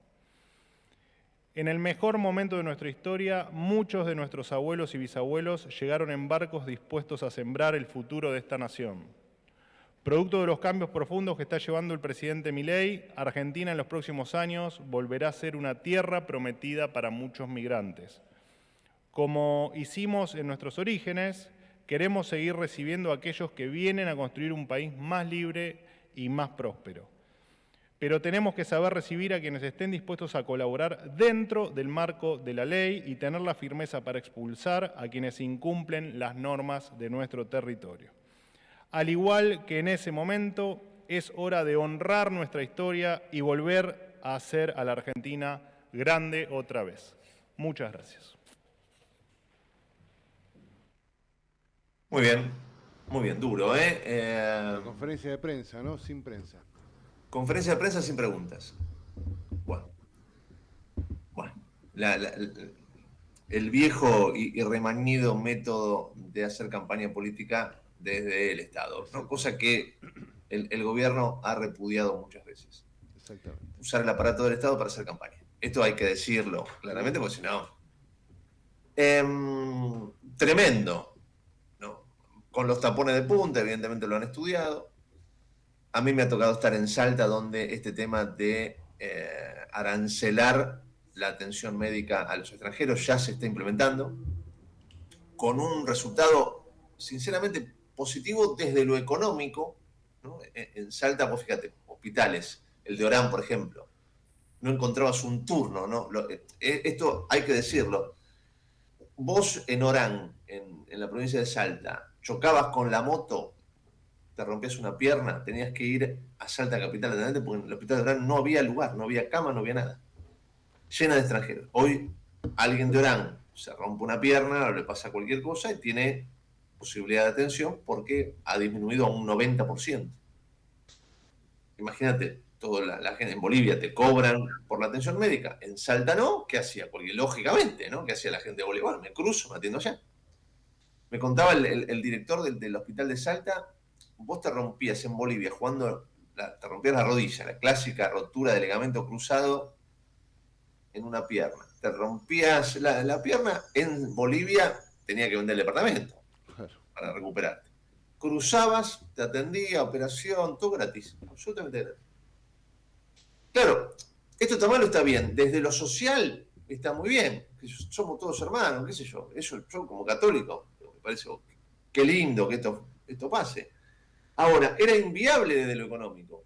En el mejor momento de nuestra historia, muchos de nuestros abuelos y bisabuelos llegaron en barcos dispuestos a sembrar el futuro de esta nación. Producto de los cambios profundos que está llevando el presidente Milei, Argentina en los próximos años volverá a ser una tierra prometida para muchos migrantes. Como hicimos en nuestros orígenes, queremos seguir recibiendo a aquellos que vienen a construir un país más libre y más próspero. Pero tenemos que saber recibir a quienes estén dispuestos a colaborar dentro del marco de la ley y tener la firmeza para expulsar a quienes incumplen las normas de nuestro territorio. Al igual que en ese momento, es hora de honrar nuestra historia y volver a hacer a la Argentina grande otra vez. Muchas gracias. Muy bien, duro, ¿eh? Conferencia de prensa, ¿no? Sin prensa. Conferencia de prensa sin preguntas. Bueno. El viejo y remanido método de hacer campaña política desde el Estado, ¿no? Cosa que el gobierno ha repudiado muchas veces. Exactamente. Usar el aparato del Estado para hacer campaña. Esto hay que decirlo claramente, porque si no... tremendo, ¿no? Con los tapones de punta, evidentemente lo han estudiado. A mí me ha tocado estar en Salta, donde este tema de arancelar la atención médica a los extranjeros ya se está implementando, con un resultado sinceramente positivo desde lo económico, ¿no? En Salta, vos fíjate, hospitales, el de Orán, por ejemplo, no encontrabas un turno, ¿no? Esto hay que decirlo. Vos en Orán, en la provincia de Salta, chocabas con la moto, te rompías una pierna, tenías que ir a Salta Capital adelante, porque en el hospital de Orán no había lugar, no había cama, no había nada. Llena de extranjeros. Hoy alguien de Orán se rompe una pierna o le pasa cualquier cosa y tiene posibilidad de atención porque ha disminuido a un 90%. Imagínate, toda la gente en Bolivia te cobran por la atención médica, en Salta no, ¿qué hacía? Porque lógicamente, ¿no? ¿Qué hacía la gente de Bolivia? Bueno, me cruzo, me atiendo allá. Me contaba el director del hospital de Salta, vos te rompías en Bolivia jugando, te rompías la rodilla, la clásica rotura de ligamento cruzado en una pierna. Te rompías la pierna, en Bolivia tenía que vender el departamento para recuperarte. Cruzabas, te atendía, operación, todo gratis, absolutamente gratis. Claro, esto está mal o está bien. Desde lo social está muy bien. Somos todos hermanos, qué sé yo. Eso, yo como católico, me parece qué lindo que esto pase. Ahora, era inviable desde lo económico.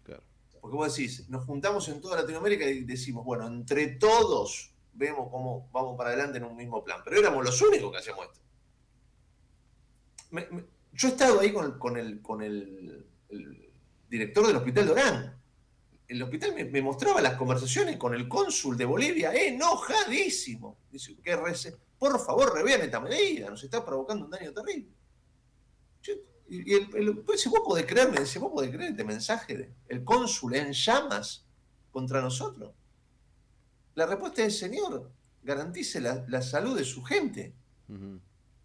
Claro. Porque vos decís, nos juntamos en toda Latinoamérica y decimos, bueno, entre todos vemos cómo vamos para adelante en un mismo plan. Pero éramos los únicos que hacíamos esto. Yo he estado ahí con el director del hospital de Orán. El hospital me mostraba las conversaciones con el cónsul de Bolivia, enojadísimo. Dice, por favor, revean esta medida, nos está provocando un daño terrible. Y dice, vos podés creerme, dice, vos podés creer este mensaje el cónsul en llamas contra nosotros. La respuesta es, señor, garantice la salud de su gente.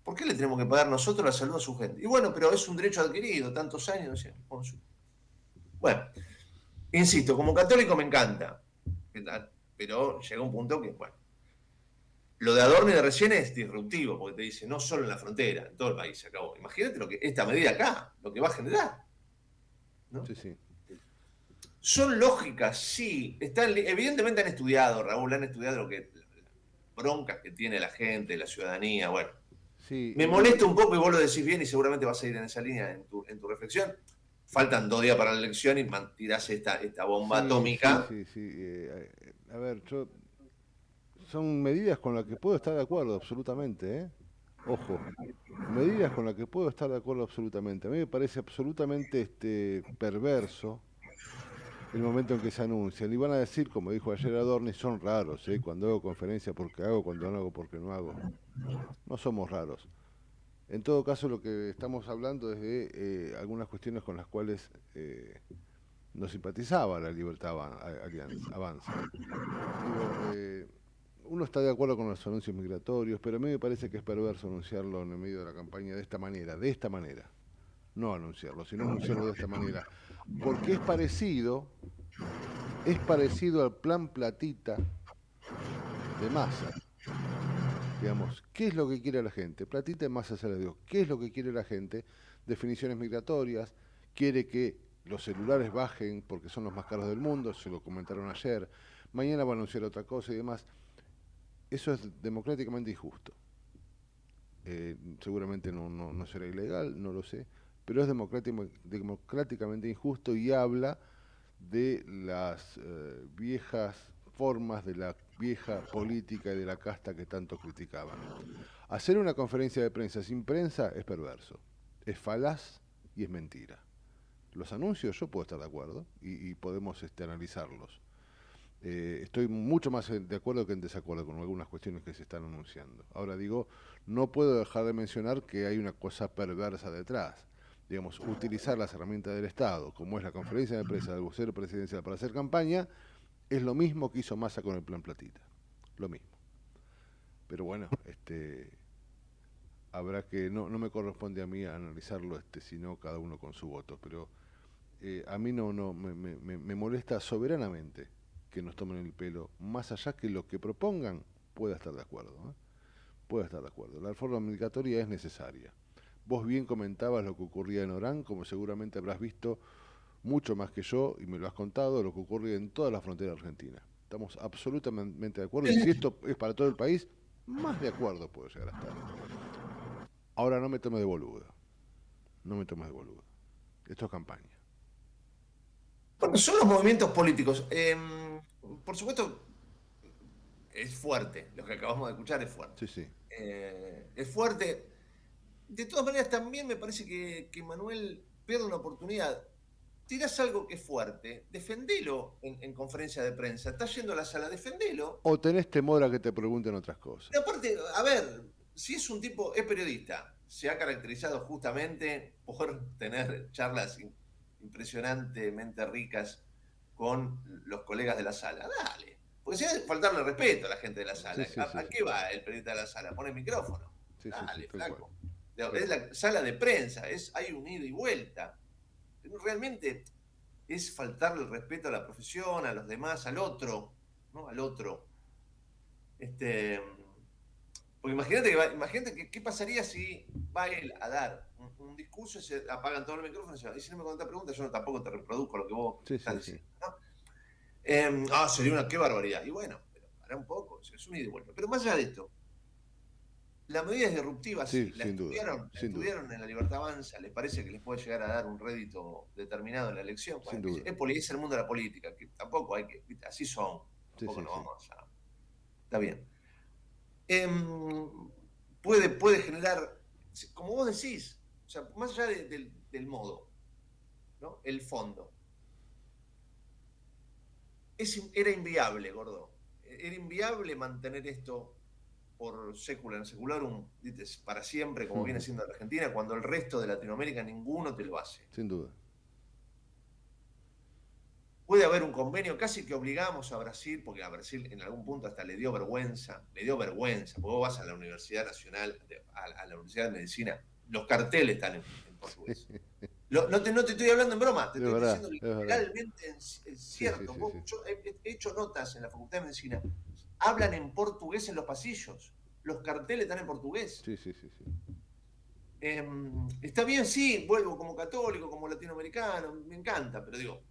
¿Por qué le tenemos que pagar nosotros la salud a su gente? Y bueno, pero es un derecho adquirido, tantos años, decía el cónsul. Bueno, insisto, como católico me encanta, pero llega un punto que, bueno, lo de Adorno y de recién es disruptivo, porque te dice, no solo en la frontera, en todo el país se acabó. Imagínate lo que esta medida acá, lo que va a generar, ¿no? Sí, sí. Son lógicas, sí, evidentemente han estudiado, Raúl, han estudiado las broncas que tiene la gente, la ciudadanía, bueno. Sí, me molesta un poco, y vos lo decís bien, y seguramente vas a ir en esa línea en tu reflexión. Faltan 2 días para la elección y tirás esta bomba atómica. Sí. A ver, son medidas con las que puedo estar de acuerdo absolutamente, ¿eh? Ojo, medidas con las que puedo estar de acuerdo absolutamente. A mí me parece absolutamente perverso el momento en que se anuncian. Y van a decir, como dijo ayer Adorni, son raros, ¿eh? Cuando hago conferencia porque hago, cuando no hago porque no hago. No somos raros. En todo caso, lo que estamos hablando es de algunas cuestiones con las cuales no simpatizaba la Libertad Avanza. Digo, uno está de acuerdo con los anuncios migratorios, pero a mí me parece que es perverso anunciarlo en el medio de la campaña de esta manera. no anunciarlo, sino anunciarlo de esta manera. Porque es parecido al plan Platita de Massa. Digamos, ¿qué es lo que quiere la gente? Platita de Massa se le dio. ¿Qué es lo que quiere la gente? Definiciones migratorias, quiere que los celulares bajen porque son los más caros del mundo, se lo comentaron ayer, mañana va a anunciar otra cosa y demás. Eso es democráticamente injusto. Seguramente no será ilegal, no lo sé, pero es democráticamente injusto y habla de las viejas formas de la vieja política y de la casta que tanto criticaban. Hacer una conferencia de prensa sin prensa es perverso, es falaz y es mentira. Los anuncios yo puedo estar de acuerdo y podemos analizarlos. Estoy mucho más de acuerdo que en desacuerdo con algunas cuestiones que se están anunciando. Ahora digo, no puedo dejar de mencionar que hay una cosa perversa detrás. Digamos, utilizar las herramientas del Estado, como es la conferencia de prensa del vocero presidencial para hacer campaña, es lo mismo que hizo Massa con el plan Platita. Lo mismo. Pero bueno, habrá que, no me corresponde a mí analizarlo, sino cada uno con su voto, pero a mí me molesta soberanamente que nos tomen el pelo, más allá que lo que propongan, pueda estar de acuerdo. Pueda estar de acuerdo. La reforma migratoria es necesaria. Vos bien comentabas lo que ocurría en Orán, como seguramente habrás visto mucho más que yo, y me lo has contado, lo que ocurre en toda la frontera argentina. Estamos absolutamente de acuerdo, y si esto es para todo el país, más de acuerdo puedo llegar a estar. Ahora no me tomes de boludo. No me tomes de boludo. Esto es campaña. Bueno, son los movimientos políticos. Por supuesto, es fuerte. Lo que acabamos de escuchar es fuerte. Sí. Es fuerte. De todas maneras, también me parece que Manuel pierde una oportunidad. Tirás algo que es fuerte, defendelo en conferencia de prensa. Estás yendo a la sala, defendelo. O tenés temor a que te pregunten otras cosas. Y aparte, a ver, si es un tipo, es periodista, se ha caracterizado justamente por tener charlas impresionantemente ricas con los colegas de la sala. Dale. Porque si es faltarle respeto a la gente de la sala. ¿A qué va el periodista de la sala? Pone el micrófono. Dale, flaco. Es la sala de prensa, hay un ida y vuelta. Realmente es faltarle el respeto a la profesión, a los demás, al otro, ¿no? Al otro. Porque imagínate qué pasaría si va él a dar un discurso y se apagan todos los micrófonos y se va. Y si no me contás preguntas, yo tampoco te reproduzco lo que vos estás diciendo. ¿No? Sería qué barbaridad. Y bueno, pero para un poco, es un ida y vuelta. Pero más allá de esto, la medida es disruptiva, la estudiaron en la Libertad Avanza, ¿les parece que les puede llegar a dar un rédito determinado en la elección? Bueno, es el mundo de la política, que tampoco hay que, así son, tampoco nos vamos a... Está bien. Puede generar, como vos decís, o sea, más allá del modo, ¿no? El fondo. Era inviable, gordo. Era inviable mantener esto por secularum, para siempre, como viene siendo la Argentina, cuando el resto de Latinoamérica ninguno te lo hace. Sin duda. Puede haber un convenio, casi que obligamos a Brasil, porque a Brasil en algún punto hasta le dio vergüenza, porque vos vas a la Universidad Nacional, a la Universidad de Medicina, los carteles están en portugués. No te estoy hablando en broma, te estoy diciendo literalmente es cierto. Yo he hecho notas en la Facultad de Medicina, hablan en portugués en los pasillos, los carteles están en portugués. Sí. Está bien, sí, vuelvo como católico, como latinoamericano, me encanta, pero digo,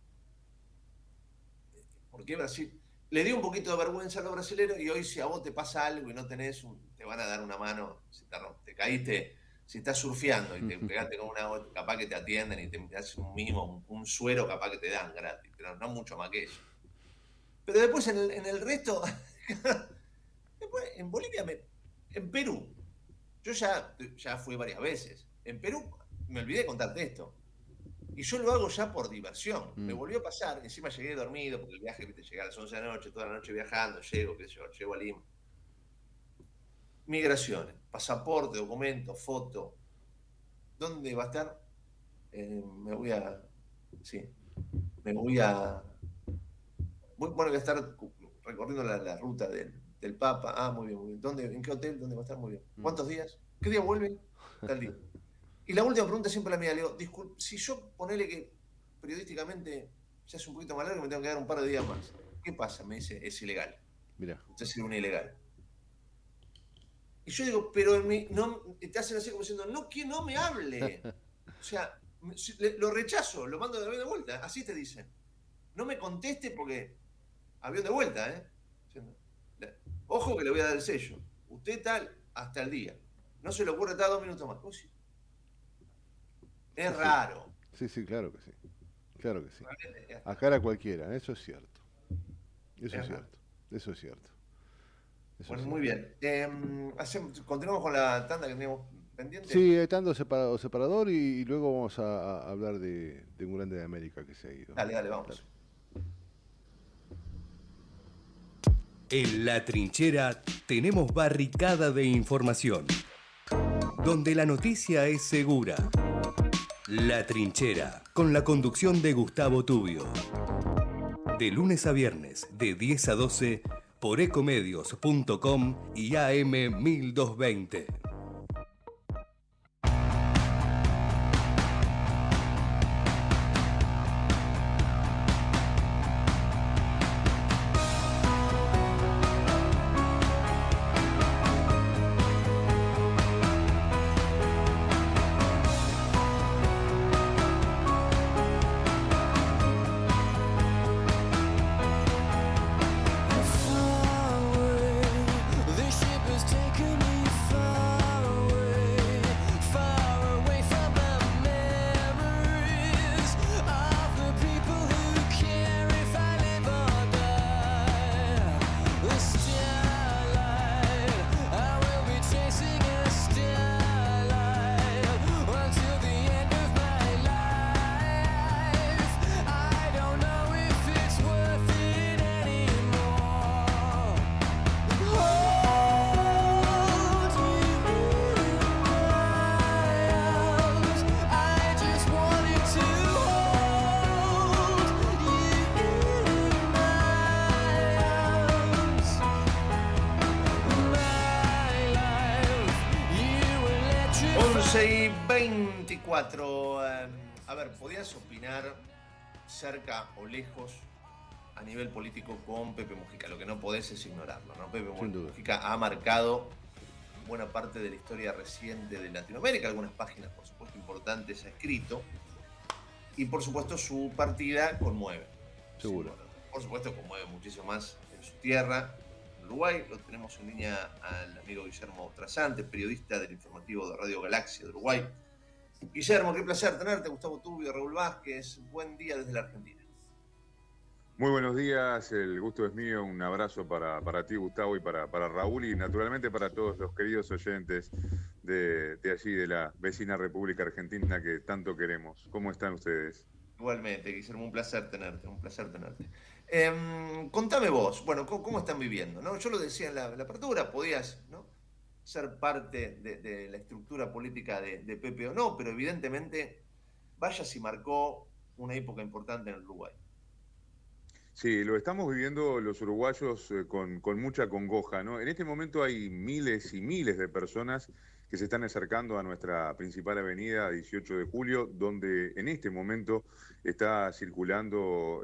¿por qué Brasil? Le dio un poquito de vergüenza a los brasileños y hoy si a vos te pasa algo y no tenés, te van a dar una mano, si te caíste, si estás surfeando y te pegaste con una gota, capaz que te atienden y te hacen un mimo, un suero capaz que te dan gratis, pero no mucho más que eso. Pero después en el resto, después, en Bolivia, en Perú, yo ya fui varias veces. En Perú me olvidé de contarte esto. Y yo lo hago ya por diversión. Me volvió a pasar, encima llegué dormido, porque el viaje, viste, llegué a las 11 de la noche, toda la noche viajando, llego a Lima. Migraciones, pasaporte, documento, foto. ¿Dónde va a estar? Voy a estar recorriendo la ruta del Papa. Muy bien. ¿En qué hotel? ¿Dónde va a estar? Muy bien. ¿Cuántos días? ¿Qué día vuelve? Tal día. Y la última pregunta siempre la mía, le digo, disculpe, si yo ponele que periodísticamente se hace un poquito más largo, me tengo que dar un par de días más. ¿Qué pasa? Me dice, es ilegal. Mira. Usted es un ilegal. Y yo digo, pero no, te hacen así como diciendo, no, que no me hable. O sea, lo rechazo, lo mando de avión de vuelta. Así te dicen. No me conteste porque avión de vuelta, ¿eh? Ojo que le voy a dar el sello. Usted tal, hasta el día. No se le ocurre estar 2 minutos más. Oh, sí. Es raro. Sí, claro que sí. Claro que sí. A cara cualquiera, eso es cierto. Eso es cierto. Eso es cierto. Bueno, muy bien. Continuamos con la tanda que teníamos pendiente. Sí, tanto separador y luego vamos a hablar de un grande de América que se ha ido. Dale, vamos. En La Trinchera tenemos barricada de información, donde la noticia es segura. La Trinchera, con la conducción de Gustavo Tubio. De lunes a viernes, de 10 a 12, por ecomedios.com y AM 1220. A ver, ¿podías opinar cerca o lejos a nivel político con Pepe Mujica? Lo que no podés es ignorarlo, ¿no? Pepe Mujica ha marcado buena parte de la historia reciente de Latinoamérica, algunas páginas, por supuesto, importantes ha escrito, y por supuesto su partida conmueve. Seguro. Por supuesto conmueve muchísimo más en su tierra, en Uruguay. Lo tenemos en línea al amigo Guillermo Trasante, periodista del informativo de Radio Galaxia de Uruguay. Guillermo, qué placer tenerte. Gustavo Tubio, Raúl Vázquez, buen día desde la Argentina. Muy buenos días, el gusto es mío, un abrazo para ti, Gustavo, y para Raúl, y naturalmente para todos los queridos oyentes de allí, de la vecina República Argentina que tanto queremos. ¿Cómo están ustedes? Igualmente, Guillermo, un placer tenerte. Contame vos, bueno, ¿cómo están viviendo? ¿No? Yo lo decía en la apertura, podías, ¿no?, ser parte de la estructura política de Pepe o no, pero evidentemente vaya si marcó una época importante en el Uruguay. Sí, lo estamos viviendo los uruguayos con mucha congoja, ¿no? En este momento hay miles y miles de personas que se están acercando a nuestra principal avenida 18 de julio, donde en este momento está circulando,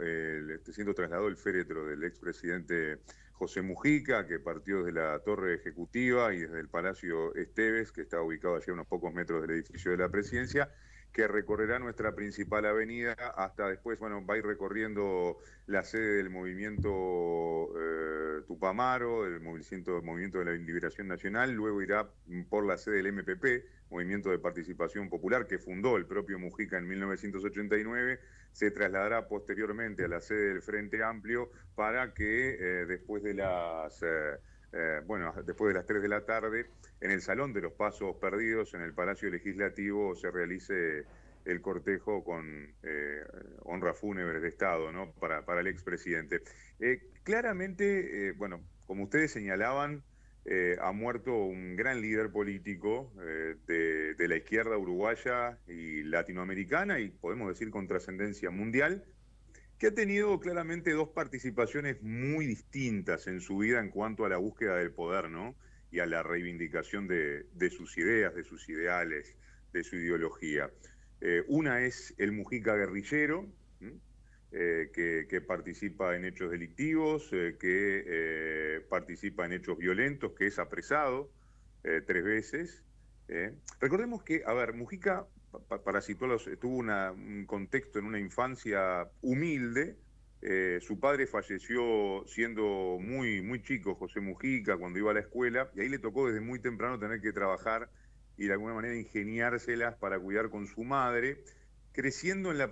siendo trasladado el féretro del expresidente José Mujica, que partió desde la Torre Ejecutiva y desde el Palacio Esteves, que está ubicado allí a unos pocos metros del edificio de la Presidencia, que recorrerá nuestra principal avenida hasta después, bueno, va a ir recorriendo la sede del movimiento Tupamaro, del movimiento de la Liberación Nacional, luego irá por la sede del MPP, Movimiento de Participación Popular, que fundó el propio Mujica en 1989, se trasladará posteriormente a la sede del Frente Amplio para que después de las 3 de la tarde, en el Salón de los Pasos Perdidos, en el Palacio Legislativo, se realice el cortejo con honra fúnebre de Estado, ¿no?, para el expresidente. Claramente, como ustedes señalaban, ha muerto un gran líder político de la izquierda uruguaya y latinoamericana, y podemos decir con trascendencia mundial, que ha tenido claramente dos participaciones muy distintas en su vida en cuanto a la búsqueda del poder, ¿no?, y a la reivindicación de sus ideas, de sus ideales, de su ideología. Una es el Mujica guerrillero, que participa en hechos delictivos, que participa en hechos violentos, que es apresado 3 veces. Recordemos que, a ver, Mujica, para situarlos, tuvo un contexto en una infancia humilde. Su padre falleció siendo muy chico, José Mujica, cuando iba a la escuela, y ahí le tocó desde muy temprano tener que trabajar y de alguna manera ingeniárselas para cuidar con su madre, creciendo en la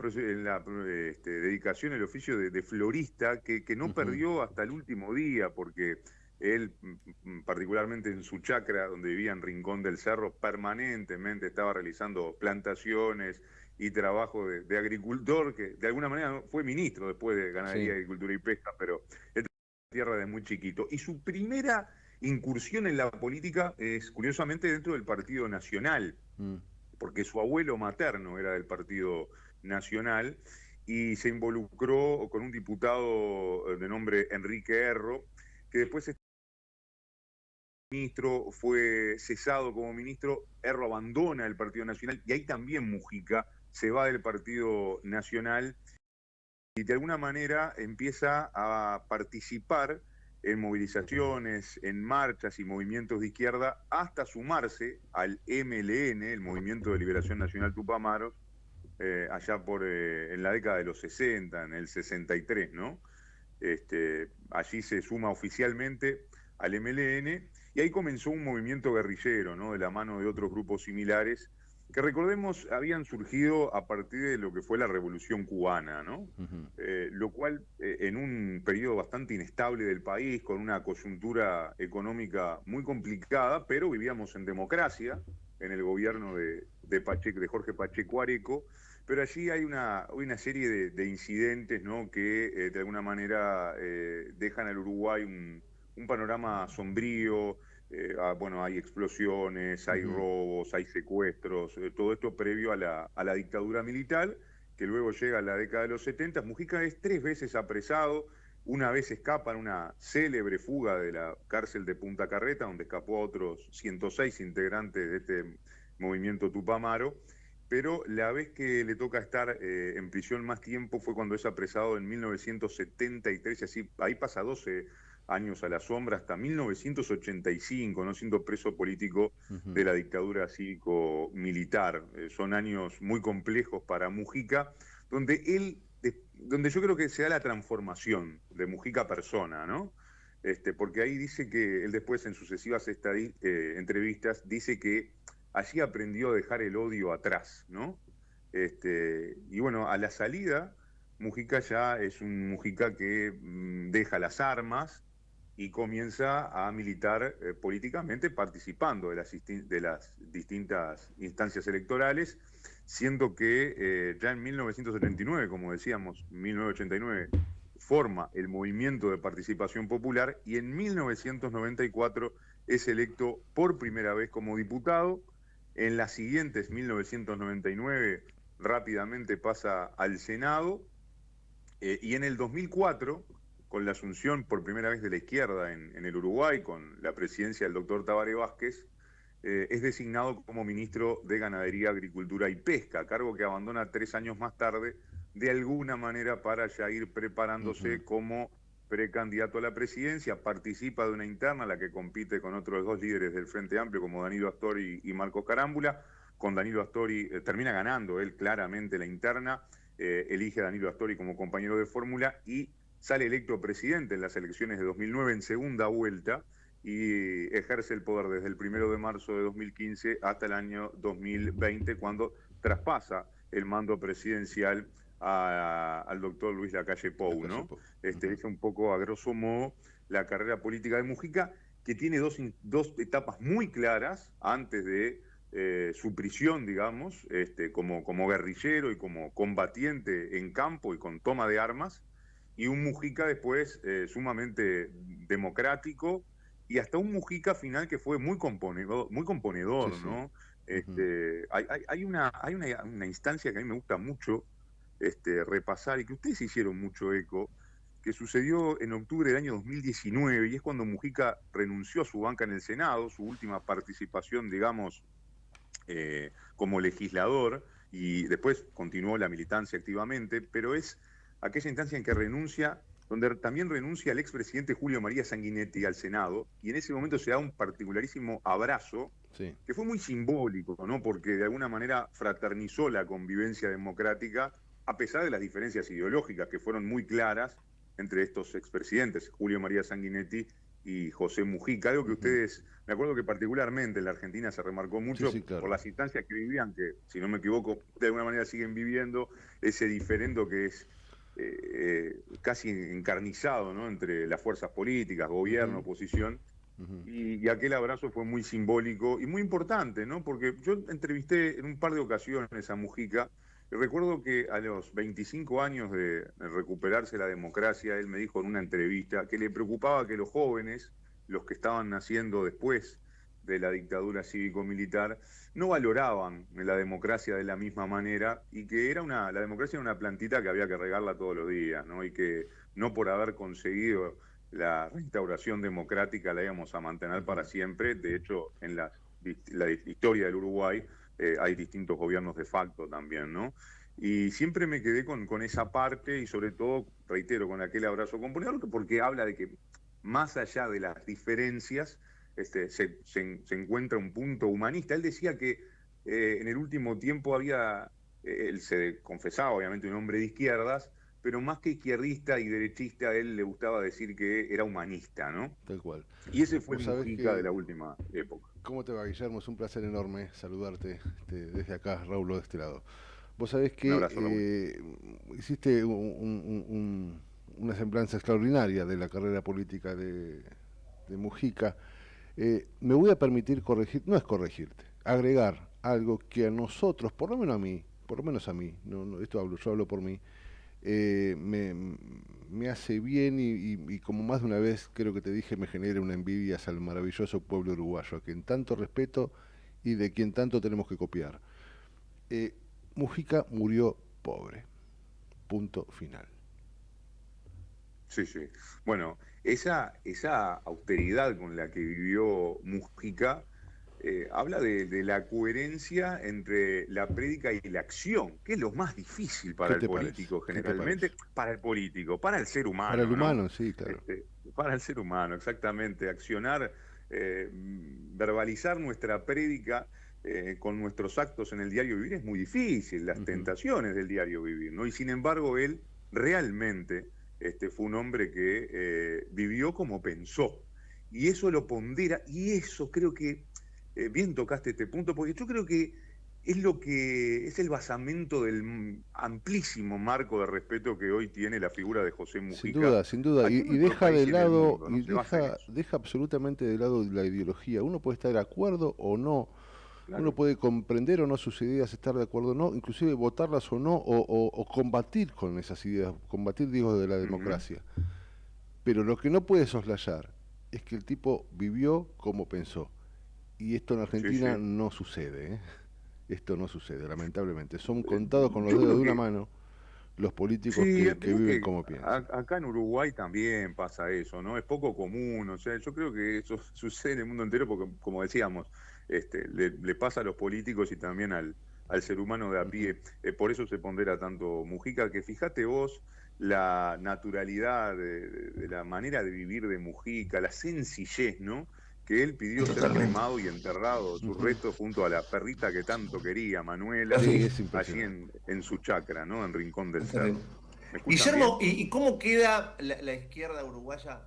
dedicación, el oficio de florista, que no perdió hasta el último día, porque él, particularmente en su chacra, donde vivía en Rincón del Cerro, permanentemente estaba realizando plantaciones y trabajo de agricultor, que de alguna manera fue ministro después de Ganadería, Agricultura y Pesca, pero él tierra desde muy chiquito. Y su primera incursión en la política es, curiosamente, dentro del Partido Nacional, porque su abuelo materno era del Partido Nacional y se involucró con un diputado de nombre Enrique Erro, que después ministro, fue cesado como ministro. Erro abandona el Partido Nacional y ahí también Mujica se va del Partido Nacional y de alguna manera empieza a participar en movilizaciones, en marchas y movimientos de izquierda, hasta sumarse al MLN, el Movimiento de Liberación Nacional Tupamaros, allá en la década de los 60, en el 63, ¿no? Allí se suma oficialmente al MLN y ahí comenzó un movimiento guerrillero, ¿no? De la mano de otros grupos similares que, recordemos, habían surgido a partir de lo que fue la Revolución Cubana, ¿no? Lo cual, en un periodo bastante inestable del país, con una coyuntura económica muy complicada, pero vivíamos en democracia, en el gobierno de Jorge Pacheco Areco, pero allí hay una serie de incidentes, ¿no? Que de alguna manera dejan al Uruguay un panorama sombrío. Bueno, hay explosiones, hay robos, hay secuestros, todo esto previo a la dictadura militar, que luego llega a la década de los 70. Mujica es 3 veces apresado, una vez escapa en una célebre fuga de la cárcel de Punta Carreta, donde escapó a otros 106 integrantes de este movimiento Tupamaro, pero la vez que le toca estar en prisión más tiempo fue cuando es apresado en 1973, y así ahí pasa 12 años a la sombra, hasta 1985, no siendo preso político de la dictadura cívico-militar. Son años muy complejos para Mujica, donde yo creo que se da la transformación de Mujica persona, ¿no? Porque ahí dice que él después, en sucesivas entrevistas, dice que allí aprendió a dejar el odio atrás, ¿no? Y bueno, a la salida, Mujica ya es un Mujica que deja las armas y comienza a militar políticamente, participando de las distintas instancias electorales, siendo que ya en 1979, como decíamos, 1989, forma el Movimiento de Participación Popular y en 1994 es electo por primera vez como diputado. En las siguientes, 1999, rápidamente pasa al Senado, y en el 2004, con la asunción por primera vez de la izquierda en el Uruguay, con la presidencia del doctor Tabaré Vázquez, es designado como ministro de Ganadería, Agricultura y Pesca, cargo que abandona 3 años más tarde, de alguna manera para ya ir preparándose como precandidato a la presidencia. Participa de una interna, la que compite con otros 2 líderes del Frente Amplio, como Danilo Astori y Marcos Carámbula. Con Danilo Astori termina ganando él claramente la interna, elige a Danilo Astori como compañero de fórmula y sale electo presidente en las elecciones de 2009 en segunda vuelta y ejerce el poder desde el 1 de marzo de 2015 hasta el año 2020, cuando traspasa el mando presidencial al doctor Luis Lacalle Pou, ¿no? Es un poco, a grosso modo, la carrera política de Mujica, que tiene dos etapas muy claras antes de su prisión, digamos, como guerrillero y como combatiente en campo y con toma de armas, y un Mujica después sumamente democrático, y hasta un Mujica final que fue muy componedor, ¿no? Hay una instancia que a mí me gusta mucho repasar, y que ustedes hicieron mucho eco, que sucedió en octubre del año 2019, y es cuando Mujica renunció a su banca en el Senado, su última participación, digamos, como legislador, y después continuó la militancia activamente, pero es aquella instancia en que renuncia, donde también renuncia el expresidente Julio María Sanguinetti al Senado, y en ese momento se da un particularísimo abrazo, que fue muy simbólico, ¿no? Porque de alguna manera fraternizó la convivencia democrática, a pesar de las diferencias ideológicas que fueron muy claras entre estos expresidentes, Julio María Sanguinetti y José Mujica, algo que ustedes, me acuerdo que particularmente en la Argentina se remarcó mucho por las instancias que vivían, que si no me equivoco, de alguna manera siguen viviendo ese diferendo que es casi encarnizado, ¿no? Entre las fuerzas políticas, gobierno, oposición, y aquel abrazo fue muy simbólico y muy importante, ¿no? Porque yo entrevisté en un par de ocasiones a Mujica, y recuerdo que a los 25 años de recuperarse la democracia, él me dijo en una entrevista que le preocupaba que los jóvenes, los que estaban naciendo después de la dictadura cívico-militar, no valoraban la democracia de la misma manera, y que la democracia era una plantita que había que regarla todos los días, ¿no? Y que no por haber conseguido la reinstauración democrática la íbamos a mantener para siempre. De hecho, en la historia del Uruguay hay distintos gobiernos de facto también, ¿no? Y siempre me quedé con esa parte, y sobre todo, reitero, con aquel abrazo componedor, porque habla de que más allá de las diferencias, se encuentra un punto humanista. Él decía que en el último tiempo él se confesaba obviamente un hombre de izquierdas, pero más que izquierdista y derechista, a él le gustaba decir que era humanista, ¿no? Tal cual. Y ese fue el Mujica de la última época. ¿Cómo te va, Guillermo? Es un placer enorme saludarte desde acá, Raúl, de este lado. Vos sabés que hiciste una semblanza extraordinaria de la carrera política de Mujica. Me voy a permitir no es corregirte, agregar algo que a nosotros, por lo menos a mí, yo hablo por mí, me hace bien y como más de una vez creo que te dije, me genera una envidia al maravilloso pueblo uruguayo, a quien tanto respeto y de quien tanto tenemos que copiar. Mujica murió pobre, punto final. Sí, sí. Bueno, esa austeridad con la que vivió Mujica habla de la coherencia entre la prédica y la acción, que es lo más difícil para el político generalmente. Para el político, para el ser humano. Para el humano, ¿no? Sí, claro. Para el ser humano, exactamente. Accionar, verbalizar nuestra prédica con nuestros actos en el diario vivir es muy difícil, las tentaciones del diario vivir, ¿no? Y sin embargo, él realmente fue un hombre que vivió como pensó. Y eso lo pondera, y eso creo que bien tocaste este punto, porque yo creo que es el basamento del amplísimo marco de respeto que hoy tiene la figura de José Mujica. Sin duda, y deja de lado, deja absolutamente de lado la ideología. Uno puede estar de acuerdo o no, uno puede comprender o no sus ideas, estar de acuerdo o no, inclusive votarlas o no, o combatir con esas ideas, digo, de la democracia. Pero lo que no puede soslayar es que el tipo vivió como pensó. Y esto en Argentina no sucede, ¿eh? Esto no sucede, lamentablemente. Son contados con los dedos de una mano los políticos que viven como piensan. Acá en Uruguay también pasa eso, ¿no? Es poco común, o sea, yo creo que eso sucede en el mundo entero porque, como decíamos, le pasa a los políticos y también al ser humano de a pie. Por eso se pondera tanto Mujica, que fíjate vos la naturalidad de la manera de vivir de Mujica, la sencillez, ¿no? Que él pidió ser cremado y enterrado, su resto junto a la perrita que tanto quería, Manuela, allí en su chacra, ¿no? En Rincón del Cerro. Guillermo, ¿y cómo queda la izquierda uruguaya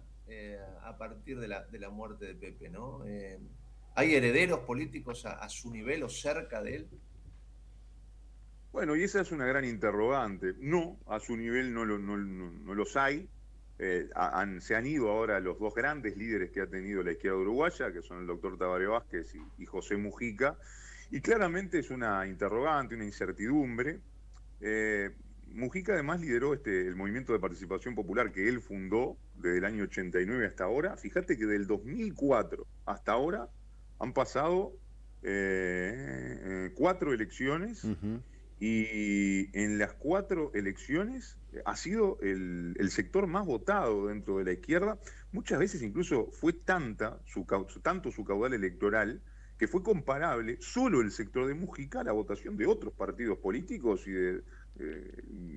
a partir de la muerte de Pepe, ¿no? ¿Hay herederos políticos a su nivel o cerca de él? Bueno, y esa es una gran interrogante. No, a su nivel no los hay. Se han ido ahora los dos grandes líderes que ha tenido la izquierda uruguaya, que son el doctor Tabaré Vázquez y José Mujica, y claramente es una interrogante, una incertidumbre. Mujica además lideró el movimiento de participación popular que él fundó desde el año 89 hasta ahora. Fíjate que del 2004 hasta ahora han pasado 4 elecciones, y en las 4 elecciones ha sido el sector más votado dentro de la izquierda. Muchas veces incluso fue tanto su caudal electoral que fue comparable solo el sector de Mujica a la votación de otros partidos políticos y de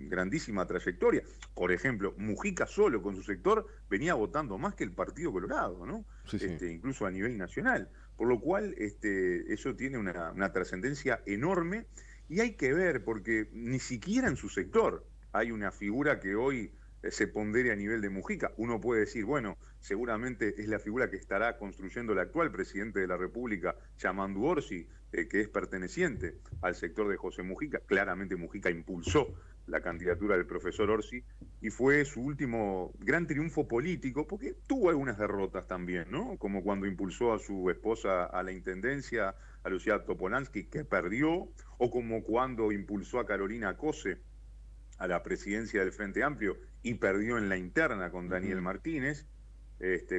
grandísima trayectoria. Por ejemplo, Mujica solo con su sector venía votando más que el Partido Colorado, ¿no? Sí, sí. Incluso a nivel nacional. Por lo cual, eso tiene una trascendencia enorme y hay que ver, porque ni siquiera en su sector hay una figura que hoy se pondere a nivel de Mujica. Uno puede decir, bueno, seguramente es la figura que estará construyendo el actual presidente de la República, Yamandu Orsi, que es perteneciente al sector de José Mujica. Claramente Mujica impulsó la candidatura del profesor Orsi y fue su último gran triunfo político, porque tuvo algunas derrotas también, ¿no? Como cuando impulsó a su esposa a la intendencia, a Lucía Topolansky, que perdió, o como cuando impulsó a Carolina Cose a la presidencia del Frente Amplio y perdió en la interna con Daniel Martínez,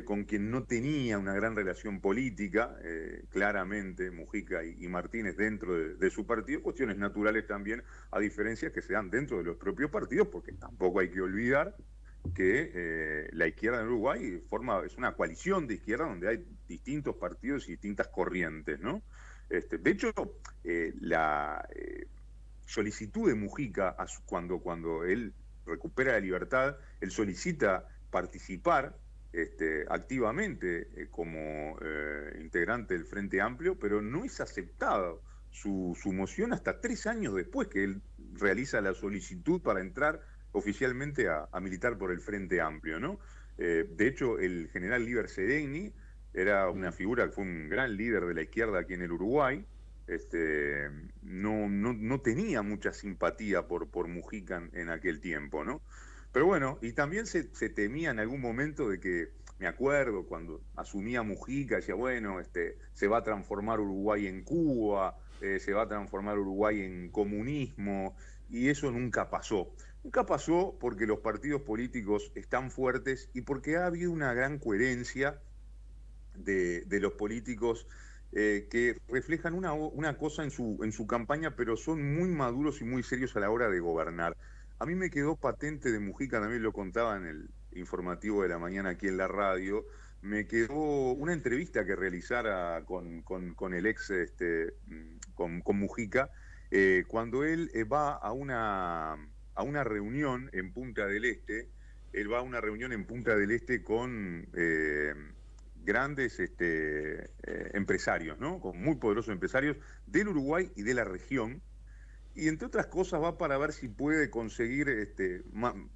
con quien no tenía una gran relación política, claramente Mujica y Martínez dentro de su partido, cuestiones naturales también, a diferencias que se dan dentro de los propios partidos, porque tampoco hay que olvidar que la izquierda en Uruguay es una coalición de izquierda donde hay distintos partidos y distintas corrientes, ¿no? De hecho, la solicitud de Mujica, cuando él recupera la libertad, él solicita participar activamente como integrante del Frente Amplio, pero no es aceptado su moción hasta 3 años después que él realiza la solicitud para entrar oficialmente a militar por el Frente Amplio, ¿no? De hecho, el general Líber Seregni era una figura que fue un gran líder de la izquierda aquí en el Uruguay. No tenía mucha simpatía por Mujica en aquel tiempo, ¿no? Pero bueno, y también se temía en algún momento de que, me acuerdo, cuando asumía Mujica, decía, bueno, se va a transformar Uruguay en Cuba, se va a transformar Uruguay en comunismo, y eso nunca pasó. Nunca pasó porque los partidos políticos están fuertes y porque ha habido una gran coherencia de los políticos que reflejan una cosa en su campaña, pero son muy maduros y muy serios a la hora de gobernar. A mí me quedó patente de Mujica, también lo contaba en el informativo de la mañana aquí en la radio, me quedó una entrevista que realizara con el ex, con Mujica, cuando él va a una reunión en Punta del Este, con grandes empresarios, ¿no? Con muy poderosos empresarios del Uruguay y de la región, y entre otras cosas va para ver si puede conseguir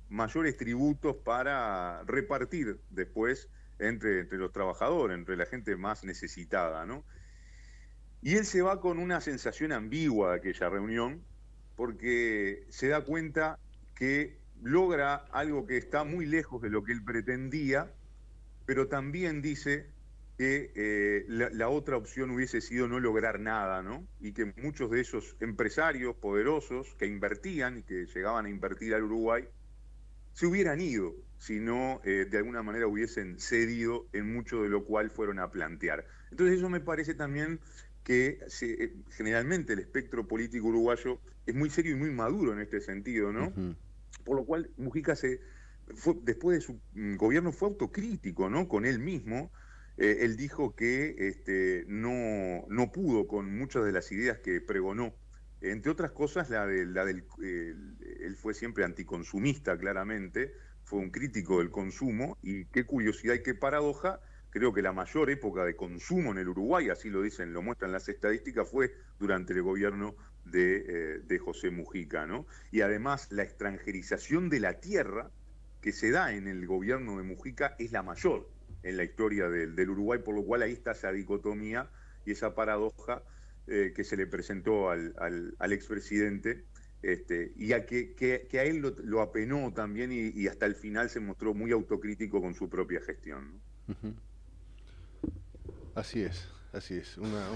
mayores tributos para repartir después entre los trabajadores, entre la gente más necesitada, ¿no? Y él se va con una sensación ambigua de aquella reunión, porque se da cuenta que logra algo que está muy lejos de lo que él pretendía, pero también dice que la otra opción hubiese sido no lograr nada, ¿no? Y que muchos de esos empresarios poderosos que invertían y que llegaban a invertir al Uruguay se hubieran ido si no de alguna manera hubiesen cedido en mucho de lo cual fueron a plantear. Entonces eso me parece también que generalmente el espectro político uruguayo es muy serio y muy maduro en este sentido, ¿no? Por lo cual Mujica después de su gobierno fue autocrítico, ¿no? Con él mismo. Él dijo que no pudo con muchas de las ideas que pregonó. Entre otras cosas, él fue siempre anticonsumista, claramente, fue un crítico del consumo, y qué curiosidad y qué paradoja, creo que la mayor época de consumo en el Uruguay, así lo muestran las estadísticas, fue durante el gobierno de José Mujica, ¿no? Y además la extranjerización de la tierra que se da en el gobierno de Mujica es la mayor en la historia del Uruguay, por lo cual ahí está esa dicotomía y esa paradoja que se le presentó al expresidente, y que a él lo apenó también y hasta el final se mostró muy autocrítico con su propia gestión, ¿no? Así es. Una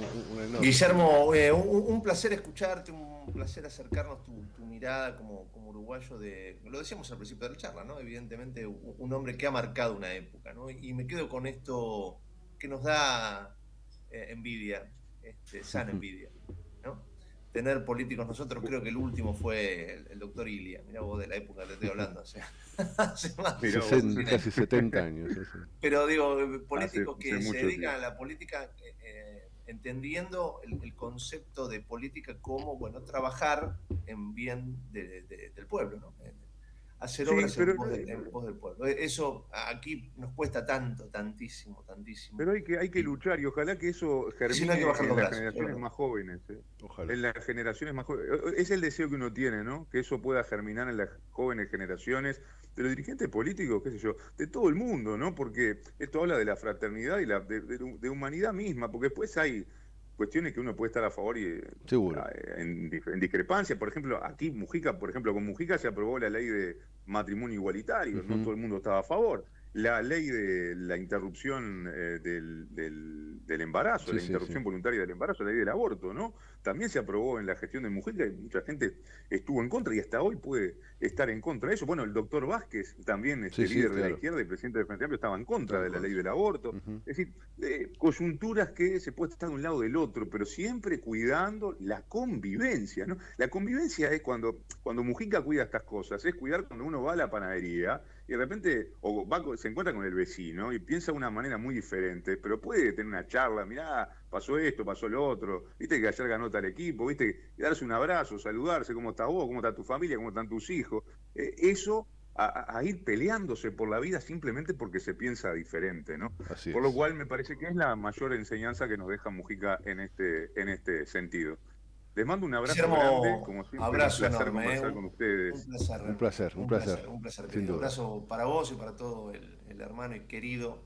enorme... Guillermo, un placer escucharte, un placer acercarnos tu mirada como uruguayo lo decíamos al principio de la charla, ¿no? Evidentemente un hombre que ha marcado una época, ¿no? Y me quedo con esto que nos da envidia, sana envidia, ¿no? Tener políticos, nosotros creo que el último fue el doctor Ilia, mirá vos de la época que te estoy hablando, hace más casi 70 años. Pero digo, políticos que se dedican a la política entendiendo el concepto de política como, bueno, trabajar en bien del pueblo, ¿no? Hacer Sí, obras pero- en pos del pueblo. Eso aquí nos cuesta tantísimo. Pero hay que luchar y ojalá que eso germine Sí, no hay que bajar en los las brazos, generaciones claro. más jóvenes. Ojalá. En las generaciones más jóvenes. Es el deseo que uno tiene, ¿no? Que eso pueda germinar en las jóvenes generaciones, de los dirigentes políticos, qué sé yo, de todo el mundo, ¿no? Porque esto habla de la fraternidad y de humanidad misma, porque después hay cuestiones que uno puede estar a favor y Seguro. en discrepancia. Por ejemplo, aquí Mujica, con Mujica se aprobó la ley de matrimonio igualitario, no todo el mundo estaba a favor. La ley de la interrupción del embarazo, Sí, la sí, interrupción sí. voluntaria del embarazo, la ley del aborto, ¿no? También se aprobó en la gestión de Mujica y mucha gente estuvo en contra y hasta hoy puede estar en contra de eso. Bueno, el doctor Vázquez, también Sí, sí, líder de la claro. izquierda y presidente del Frente Amplio, estaba en contra de la ley del aborto. Ujú. Es decir, coyunturas que se puede estar de un lado del otro, pero siempre cuidando la convivencia, ¿no? La convivencia es cuando Mujica cuida estas cosas, es cuidar cuando uno va a la panadería y de repente se encuentra con el vecino y piensa de una manera muy diferente, pero puede tener una charla, mirá, pasó esto, pasó lo otro, viste que ayer ganó tal equipo, viste, y darse un abrazo, saludarse, cómo estás vos, cómo está tu familia, cómo están tus hijos, eso a ir peleándose por la vida simplemente porque se piensa diferente, ¿no? Así Por es. lo cual me parece que es la mayor enseñanza que nos deja Mujica en este sentido. Les mando un abrazo Guillermo, grande, como siempre, abrazo un placer enorme, conversar con ustedes. Un placer. Un placer. Un placer. Sin querido. duda. Abrazo para vos y para todo el hermano y querido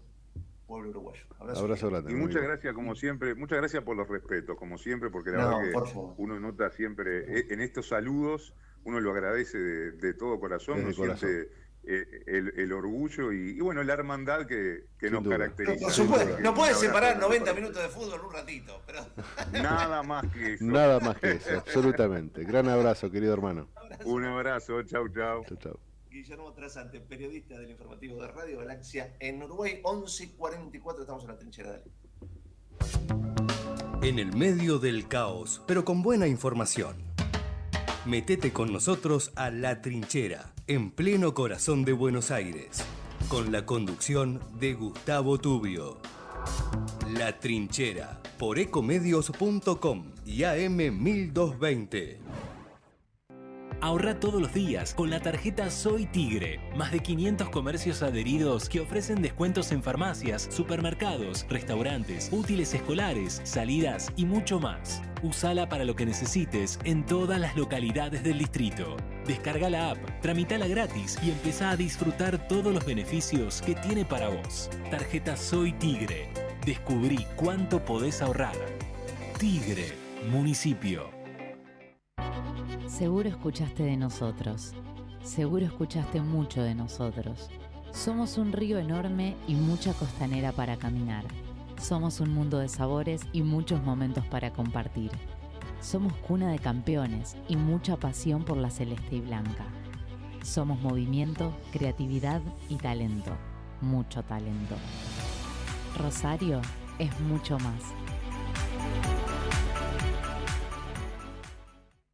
pueblo uruguayo. Abrazo grande. Y amigo. muchas gracias, como siempre, muchas gracias por los respetos, como siempre, porque la No, verdad por que favor. uno nota siempre en estos saludos, uno lo agradece de todo corazón, Desde uno el corazón. siente el orgullo y bueno, la hermandad que nos duda. caracteriza. Por supuesto, no puedes Un abrazo separar grande 90 para minutos de fútbol un ratito, pero Nada más que eso. Nada más que eso, absolutamente. Gran abrazo, querido hermano. Un abrazo, chau, chau. Chau, chau. Guillermo Trasante, periodista del informativo de Radio Galaxia en Uruguay, 11:44, estamos en la trinchera de En el medio del caos, pero con buena información. Metete con nosotros a La Trinchera, en pleno corazón de Buenos Aires, con la conducción de Gustavo Tubio. La Trinchera, por ecomedios.com y AM 1220. Ahorra todos los días con la tarjeta Soy Tigre. Más de 500 comercios adheridos que ofrecen descuentos en farmacias, supermercados, restaurantes, útiles escolares, salidas y mucho más. Usala para lo que necesites en todas las localidades del distrito. Descarga la app, tramitala gratis y empezá a disfrutar todos los beneficios que tiene para vos. Tarjeta Soy Tigre. Descubrí cuánto podés ahorrar. Tigre, municipio. Seguro escuchaste de nosotros. Seguro escuchaste mucho de nosotros. Somos un río enorme y mucha costanera para caminar. Somos un mundo de sabores y muchos momentos para compartir. Somos cuna de campeones y mucha pasión por la celeste y blanca. Somos movimiento, creatividad y talento. Mucho talento. Rosario es mucho más.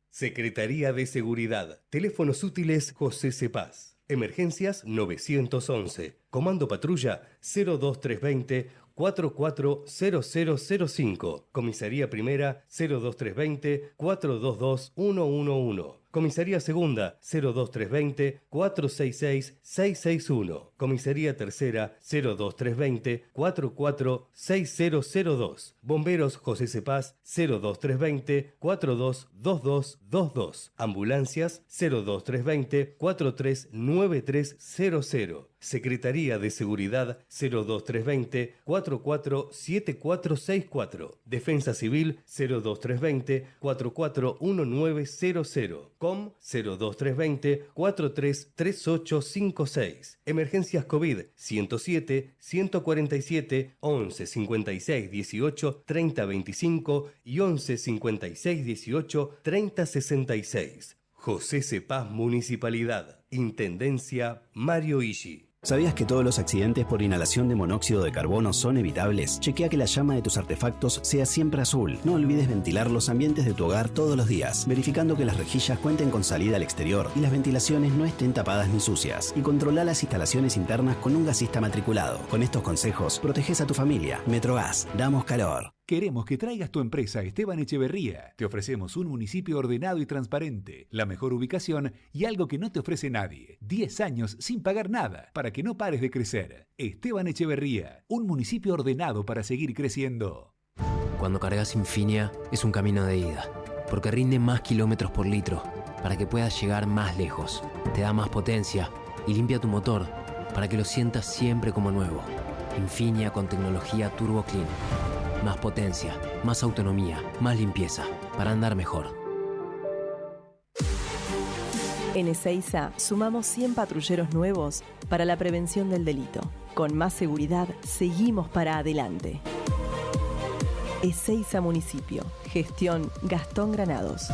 Secretaría de Seguridad. Teléfonos útiles José Cepaz. Emergencias 911. Comando Patrulla 02320 440005. Comisaría Primera 02320 422 111. Comisaría Segunda 02320 466 661. Comisaría Tercera 02320 446002. Bomberos José Cepaz 02320 422222. Ambulancias 02320 439300. Secretaría de Seguridad 02320 447464. Defensa Civil 02320 441900. COM 02320 433856. Emergencias COVID 107 147 11 56 18 30 25 y 11 56 18 30 66. José Cepaz Municipalidad. Intendencia Mario Ishi. ¿Sabías que todos los accidentes por inhalación de monóxido de carbono son evitables? Chequea que la llama de tus artefactos sea siempre azul. No olvides ventilar los ambientes de tu hogar todos los días, verificando que las rejillas cuenten con salida al exterior y las ventilaciones no estén tapadas ni sucias. Y controla las instalaciones internas con un gasista matriculado. Con estos consejos, proteges a tu familia. Metrogas, damos calor. Queremos que traigas tu empresa Esteban Echeverría. Te ofrecemos un municipio ordenado y transparente, la mejor ubicación y algo que no te ofrece nadie. 10 años sin pagar nada para que no pares de crecer. Esteban Echeverría, un municipio ordenado para seguir creciendo. Cuando cargas Infinia es un camino de ida, porque rinde más kilómetros por litro, para que puedas llegar más lejos. Te da más potencia y limpia tu motor, para que lo sientas siempre como nuevo. Infinia con tecnología Turbo Clean. Más potencia, más autonomía, más limpieza, para andar mejor. En Ezeiza sumamos 100 patrulleros nuevos para la prevención del delito. Con más seguridad, seguimos para adelante. Ezeiza Municipio. Gestión Gastón Granados.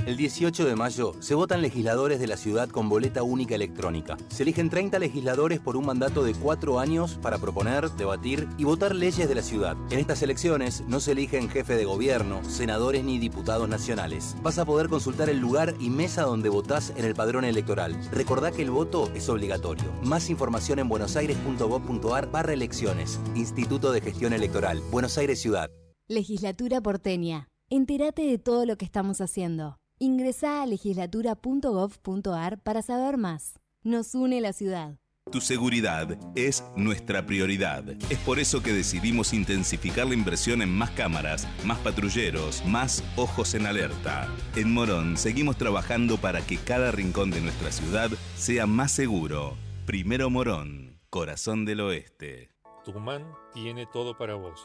El 18 de mayo se votan legisladores de la ciudad con boleta única electrónica. Se eligen 30 legisladores por un mandato de 4 años para proponer, debatir y votar leyes de la ciudad. En estas elecciones no se eligen jefe de gobierno, senadores ni diputados nacionales. Vas a poder consultar el lugar y mesa donde votás en el padrón electoral. Recordá que el voto es obligatorio. Más información en buenosaires.gov.ar/elecciones. Instituto de Gestión Electoral. Buenos Aires Ciudad. Legislatura porteña. Entérate de todo lo que estamos haciendo. Ingresá a legislatura.gov.ar para saber más. Nos une la ciudad. Tu seguridad es nuestra prioridad. Es por eso que decidimos intensificar la inversión en más cámaras, más patrulleros, más ojos en alerta. En Morón seguimos trabajando para que cada rincón de nuestra ciudad sea más seguro. Primero Morón, corazón del oeste. Tucumán tiene todo para vos.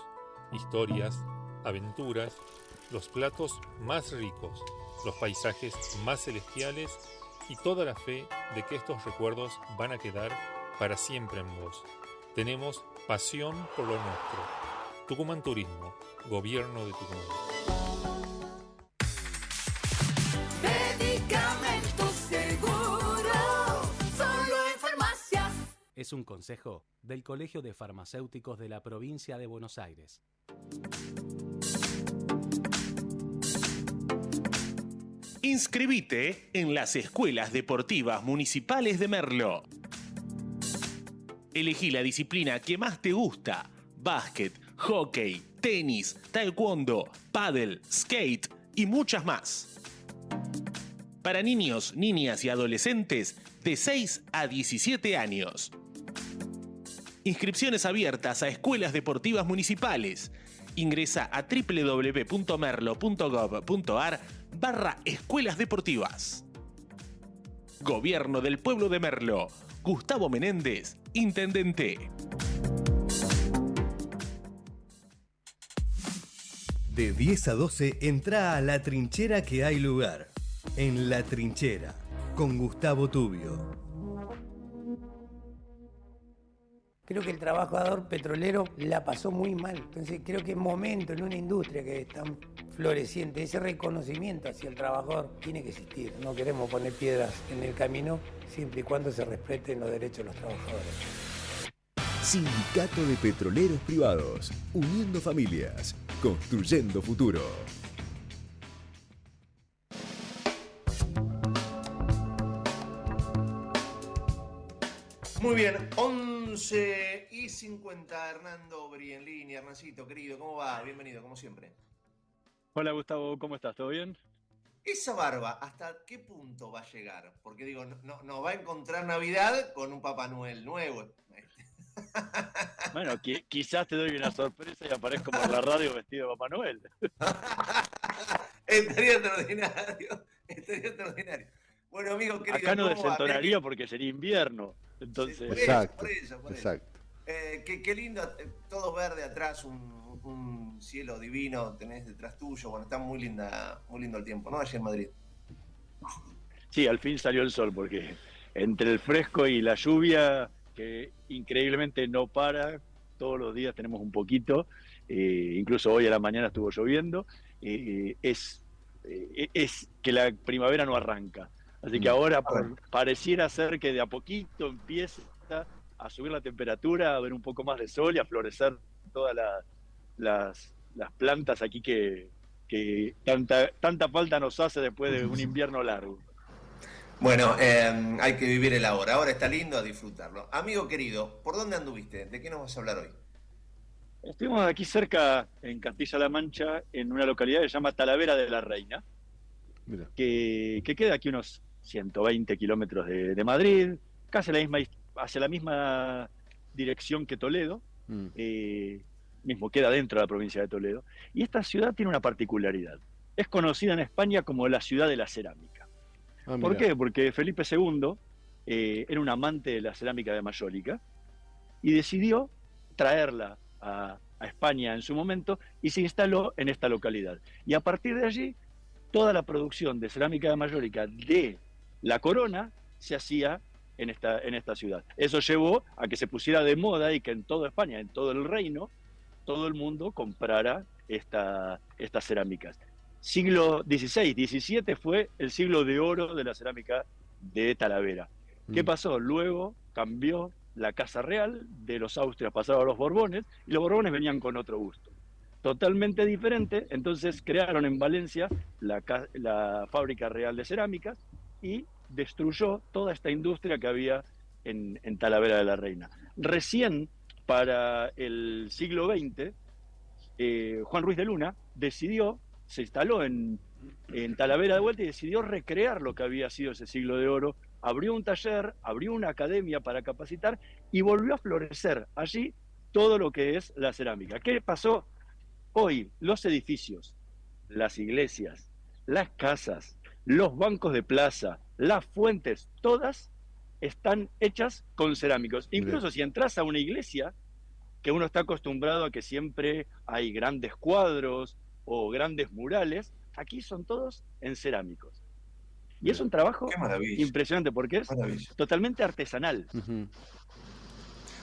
Historias, aventuras, los platos más ricos, los paisajes más celestiales y toda la fe de que estos recuerdos van a quedar para siempre en vos. Tenemos pasión por lo nuestro. Tucumán Turismo, Gobierno de Tucumán. Medicamentos seguros, solo en farmacias. Es un consejo del Colegio de Farmacéuticos de la Provincia de Buenos Aires. Inscribite en las escuelas deportivas municipales de Merlo. Elegí la disciplina que más te gusta: básquet, hockey, tenis, taekwondo, pádel, skate y muchas más. Para niños, niñas y adolescentes de 6 a 17 años. Inscripciones abiertas a escuelas deportivas municipales. Ingresa a www.merlo.gov.ar/escuelas deportivas. Gobierno del Pueblo de Merlo. Gustavo Menéndez, Intendente. De 10 a 12, entra a La Trinchera que hay lugar. En La Trinchera, con Gustavo Tubio. Creo que el trabajador petrolero la pasó muy mal. Entonces creo que es momento en una industria que es tan floreciente, ese reconocimiento hacia el trabajador tiene que existir. No queremos poner piedras en el camino siempre y cuando se respeten los derechos de los trabajadores. Sindicato de Petroleros Privados, uniendo familias, construyendo futuro. Muy bien, 11:50, Hernando Bri en línea. Hernancito, querido, ¿cómo va? Bienvenido, como siempre. Hola Gustavo, ¿cómo estás? ¿Todo bien? Esa barba, ¿hasta qué punto va a llegar? Porque digo, no va a encontrar Navidad con un Papá Noel nuevo. Bueno, quizás te doy una sorpresa y aparezco por la radio vestido de Papá Noel. Estaría extraordinario, estaría extraordinario. Bueno, amigo querido, acá no ¿cómo va? desentonaría porque sería invierno. Entonces... Exacto, por eso. exacto. Qué lindo, todo verde atrás, un cielo divino tenés detrás tuyo. Bueno, está muy lindo el tiempo, ¿no? Allí en Madrid. Sí, al fin salió el sol, porque entre el fresco y la lluvia, que increíblemente no para, todos los días tenemos un poquito, incluso hoy a la mañana estuvo lloviendo, es que la primavera no arranca. Así que ahora pareciera ser que de a poquito empieza a subir la temperatura, a ver un poco más de sol y a florecer todas las plantas aquí que tanta falta nos hace después de un invierno largo. Bueno, hay que vivir el ahora. Ahora está lindo, a disfrutarlo. Amigo querido, ¿por dónde anduviste? ¿De qué nos vas a hablar hoy? Estuvimos aquí cerca, en Castilla-La Mancha, en una localidad que se llama Talavera de la Reina, Mira. que queda aquí unos 120 kilómetros de Madrid, casi hacia la misma dirección que Toledo, mismo queda dentro de la provincia de Toledo. Y esta ciudad tiene una particularidad. Es conocida en España como la ciudad de la cerámica. ¿Por mirá. qué? Porque Felipe II era un amante de la cerámica de Mallorca y decidió traerla a España en su momento y se instaló en esta localidad. Y a partir de allí, toda la producción de cerámica de Mallorca de la corona se hacía en esta ciudad. Eso llevó a que se pusiera de moda y que en toda España, en todo el reino, todo el mundo comprara estas cerámicas. Siglo XVI, XVII fue el siglo de oro de la cerámica de Talavera. ¿Qué pasó? Luego cambió la Casa Real, de los Austrias pasaron a los Borbones, y los Borbones venían con otro gusto. Totalmente diferente, entonces crearon en Valencia la Fábrica Real de Cerámicas y destruyó toda esta industria que había en Talavera de la Reina. Recién, para el siglo XX, Juan Ruiz de Luna se instaló en Talavera de vuelta y decidió recrear lo que había sido ese siglo de oro. Abrió un taller, abrió una academia para capacitar y volvió a florecer allí todo lo que es la cerámica. ¿Qué pasó? Hoy los edificios, las iglesias, las casas, los bancos de plaza, las fuentes, todas están hechas con cerámicos. Incluso si entras a una iglesia, que uno está acostumbrado a que siempre hay grandes cuadros o grandes murales, aquí son todos en cerámicos. Y es un trabajo impresionante porque es totalmente artesanal.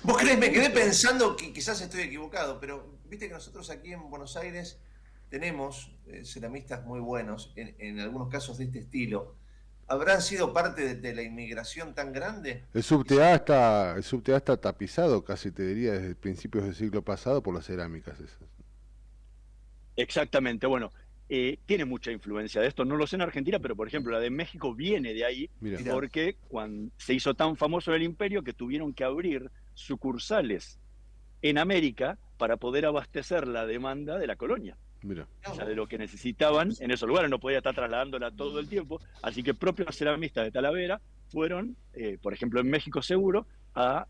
Vos crees, me quedé pensando que quizás estoy equivocado, pero viste que nosotros aquí en Buenos Aires tenemos ceramistas muy buenos, en algunos casos de este estilo. ¿Habrán sido parte de la inmigración tan grande? El subte A está tapizado, casi te diría, desde principios del siglo pasado por las cerámicas esas. Exactamente, bueno, tiene mucha influencia de esto, no lo sé en Argentina, pero por ejemplo la de México viene de ahí, porque cuando se hizo tan famoso el imperio que tuvieron que abrir sucursales en América para poder abastecer la demanda de la colonia. Mira. O sea, de lo que necesitaban en esos lugares, no podía estar trasladándola todo el tiempo, así que propios ceramistas de Talavera fueron, por ejemplo en México seguro, a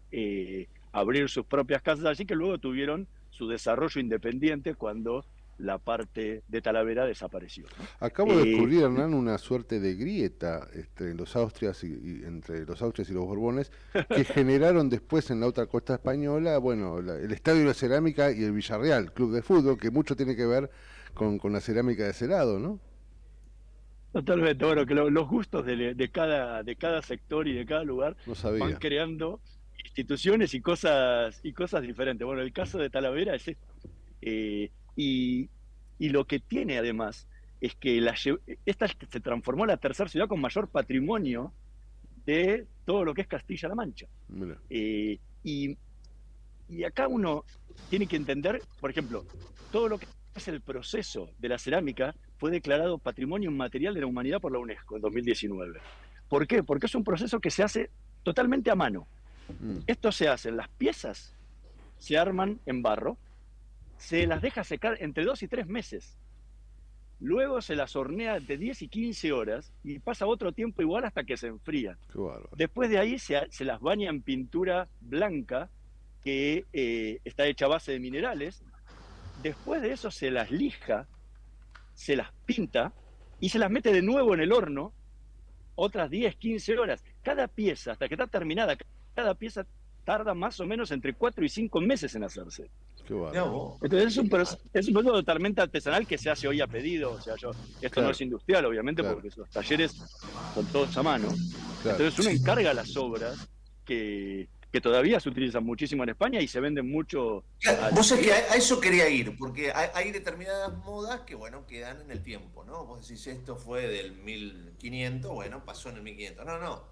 abrir sus propias casas allí, que luego tuvieron su desarrollo independiente cuando la parte de Talavera desapareció. Acabo de descubrir, Hernán, una suerte de grieta entre los Austrias y los Borbones que generaron después en la otra costa española, bueno, el Estadio de la Cerámica y el Villarreal, club de fútbol, que mucho tiene que ver con la cerámica de ese lado, ¿no? Totalmente, bueno, que los gustos de cada sector y de cada lugar van creando instituciones y cosas diferentes. Bueno, el caso de Talavera es esto. Y lo que tiene además es que esta se transformó en la tercera ciudad con mayor patrimonio de todo lo que es Castilla-La Mancha. Y acá uno tiene que entender, por ejemplo, todo lo que es el proceso de la cerámica fue declarado Patrimonio Inmaterial de la Humanidad por la UNESCO en 2019. ¿Por qué? Porque es un proceso que se hace totalmente a mano. Esto se hace, las piezas se arman en barro, se las deja secar entre 2 y 3 meses. Luego se las hornea de 10 y 15 horas y pasa otro tiempo igual hasta que se enfrían. Qué bárbaro. Después de ahí se las baña en pintura blanca que está hecha a base de minerales. Después de eso se las lija, se las pinta y se las mete de nuevo en el horno otras 10, 15 horas. Cada pieza, hasta que está terminada, cada pieza tarda más o menos entre 4 y 5 meses en hacerse. Qué bárbaro. Entonces es un proceso totalmente artesanal que se hace hoy a pedido. O sea, esto no es industrial, obviamente, porque los talleres son todos a mano. Entonces uno encarga las obras que todavía se utilizan muchísimo en España y se venden mucho. Vos sabés que a eso quería ir, porque hay determinadas modas que, bueno, quedan en el tiempo, ¿no? Vos decís, esto fue del 1500, bueno, pasó en el 1500. No.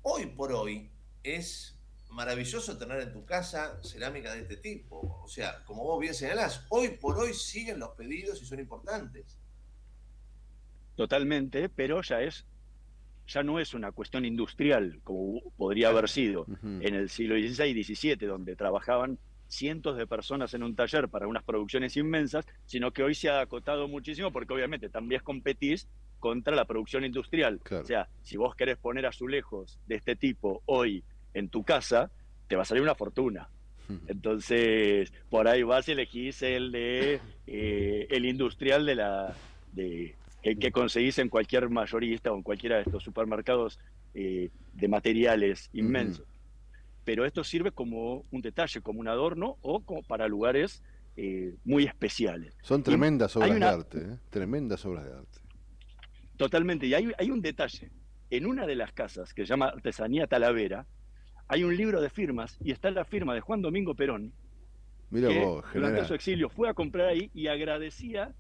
Hoy por hoy es maravilloso tener en tu casa cerámica de este tipo. O sea, como vos bien señalás, hoy por hoy siguen los pedidos y son importantes. Totalmente, pero ya no es una cuestión industrial como podría haber sido en el siglo XVI y XVII, donde trabajaban cientos de personas en un taller para unas producciones inmensas, sino que hoy se ha acotado muchísimo porque obviamente también competís contra la producción industrial. Claro. O sea, si vos querés poner azulejos de este tipo hoy en tu casa, te va a salir una fortuna. Entonces, por ahí vas y elegís el industrial que conseguís en cualquier mayorista o en cualquiera de estos supermercados de materiales inmensos. Pero esto sirve como un detalle, como un adorno o como para lugares muy especiales. Son tremendas obras de arte, tremendas obras de arte. Totalmente, y hay un detalle. En una de las casas, que se llama Artesanía Talavera, hay un libro de firmas y está la firma de Juan Domingo Perón, Mira que vos, durante general. su exilio fue a comprar ahí y agradecía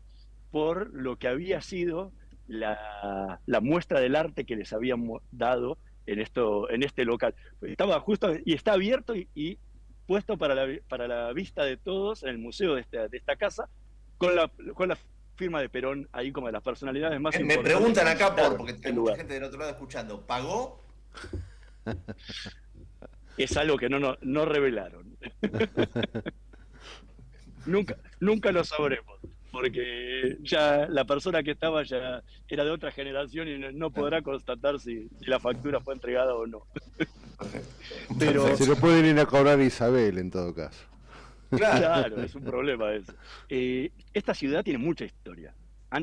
por lo que había sido la muestra del arte que les habían dado en este local. Estaba justo y está abierto y puesto para la vista de todos en el museo de esta casa, con la firma de Perón ahí como de las personalidades más Me importantes. preguntan acá, Claro, porque hay el mucha lugar. gente del otro lado escuchando, ¿pagó? Es algo que no revelaron. nunca lo sabremos, porque ya la persona que estaba ya era de otra generación y no podrá constatar si la factura fue entregada o no. Pero Se lo pueden ir a cobrar a Isabel en todo caso. claro, es un problema eso. Esta ciudad tiene mucha historia.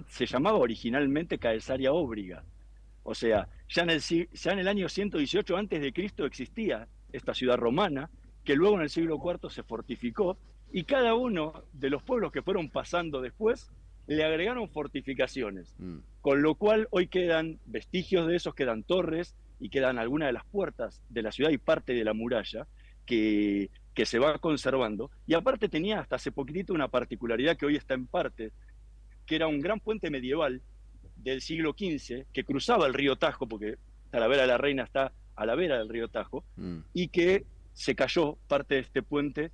Se llamaba originalmente Caesaria Óbriga. O sea, ya en el año 118 a.C. existía esta ciudad romana, que luego en el siglo IV se fortificó, y cada uno de los pueblos que fueron pasando después le agregaron fortificaciones, con lo cual hoy quedan vestigios de esos, quedan torres y quedan algunas de las puertas de la ciudad y parte de la muralla que se va conservando. Y aparte tenía hasta hace poquitito una particularidad que hoy está en parte, que era un gran puente medieval del siglo XV que cruzaba el río Tajo, porque Talavera de la Reina está a la vera del río Tajo, y que se cayó parte de este puente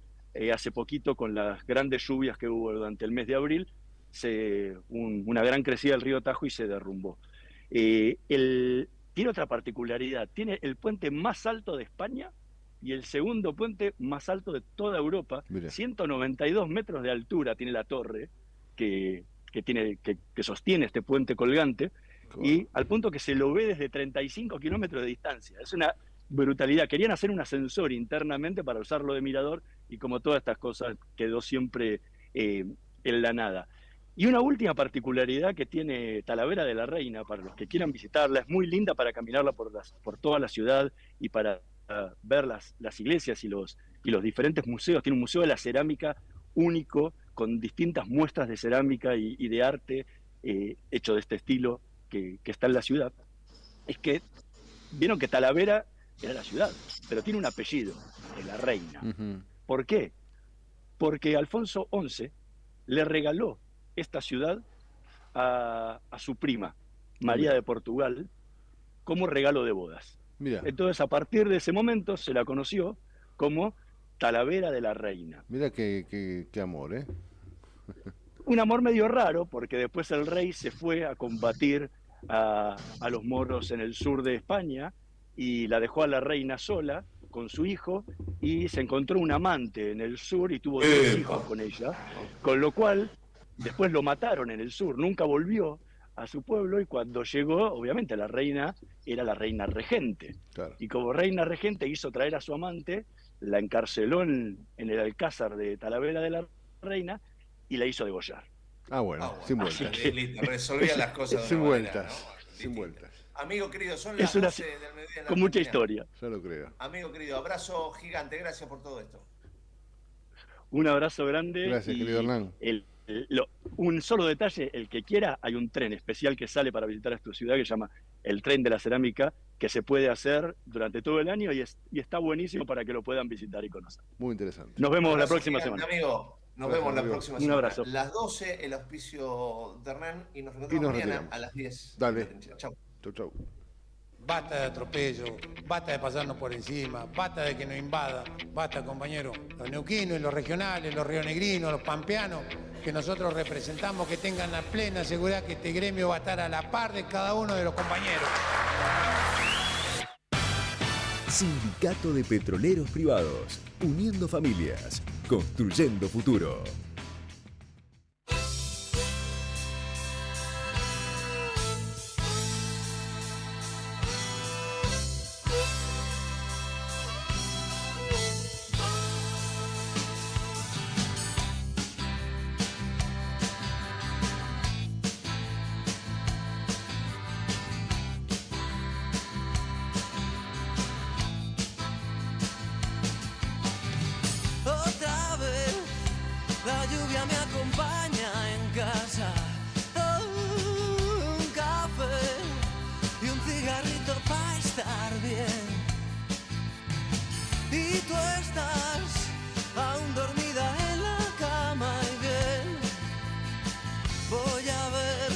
hace poquito con las grandes lluvias que hubo durante el mes de abril, una gran crecida del río Tajo y se derrumbó. Tiene otra particularidad, tiene el puente más alto de España y el segundo puente más alto de toda Europa. Mira. 192 metros de altura tiene la torre que sostiene este puente colgante, y al punto que se lo ve desde 35 kilómetros de distancia. Es una brutalidad. Querían hacer un ascensor internamente para usarlo de mirador, y como todas estas cosas quedó siempre en la nada. Y una última particularidad que tiene Talavera de la Reina, para los que quieran visitarla, es muy linda para caminarla por toda la ciudad y para ver las iglesias y los diferentes museos. Tiene un museo de la cerámica único, con distintas muestras de cerámica y de arte hecho de este estilo que está en la ciudad. Es que vieron que Talavera era la ciudad, pero tiene un apellido, de la Reina. ¿Por qué? Porque Alfonso XI le regaló esta ciudad a su prima, María de Portugal, como regalo de bodas. Mira. Entonces, a partir de ese momento se la conoció como Talavera de la Reina. Mira qué amor, ¿eh? Un amor medio raro, porque después el rey se fue a combatir a los moros en el sur de España y la dejó a la reina sola con su hijo, y se encontró un amante en el sur y tuvo 2 hijos con ella, con lo cual después lo mataron en el sur, nunca volvió a su pueblo, y cuando llegó, obviamente la reina era la reina regente. Claro. Y como reina regente hizo traer a su amante, la encarceló en el alcázar de Talavera de la Reina y la hizo degollar. Ah, bueno, sin vueltas. Resolvía las cosas de sin una vueltas, manera, ¿no? sin vueltas. Amigo querido, son las Es una 12 del mediodía. con mucha historia. Yo lo creo. Amigo querido, abrazo gigante, gracias por todo esto. Un abrazo grande. Gracias, querido Hernán. Un solo detalle, el que quiera, hay un tren especial que sale para visitar esta ciudad que se llama el Tren de la Cerámica, que se puede hacer durante todo el año y está buenísimo para que lo puedan visitar y conocer. Muy interesante. Nos vemos la Abrazo próxima gigante, semana. Amigo, nos vemos la próxima Un semana. abrazo. Las 12, el auspicio de Hernán, y nos encontramos mañana retiramos. a las 10. Dale. Chau. Chau. Basta de atropello, basta de pasarnos por encima, basta de que nos invada, basta, compañero. Los neuquinos y los regionales, los rionegrinos, los pampeanos, que nosotros representamos, que tengan la plena seguridad que este gremio va a estar a la par de cada uno de los compañeros. Sindicato de Petroleros Privados, uniendo familias. construyendo futuro. Otra vez la lluvia me acompaña en casa. Un café y un cigarrito para estar bien. Y tú estás aún dormida en la cama y bien. Voy a ver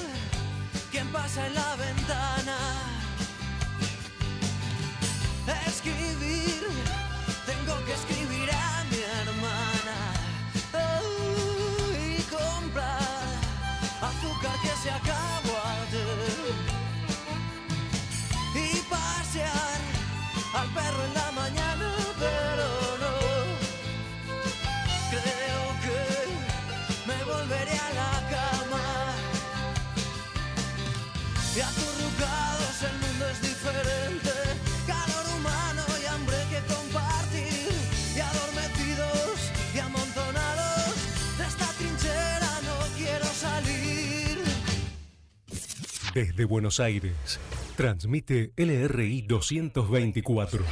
quién pasa en la ventana. Escribir, tengo que escribir a mi hermana. Y comprar azúcar que se acabó ayer. Y pasear al perro en la mañana, pero no. Creo que me volveré a la cama. Y acurrucados el mundo es diferente. Calor humano y hambre que compartir. Y adormecidos y amontonados de esta trinchera no quiero salir. Desde Buenos Aires, transmite LRI 224,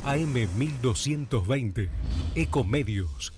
AM 1220, Ecomedios,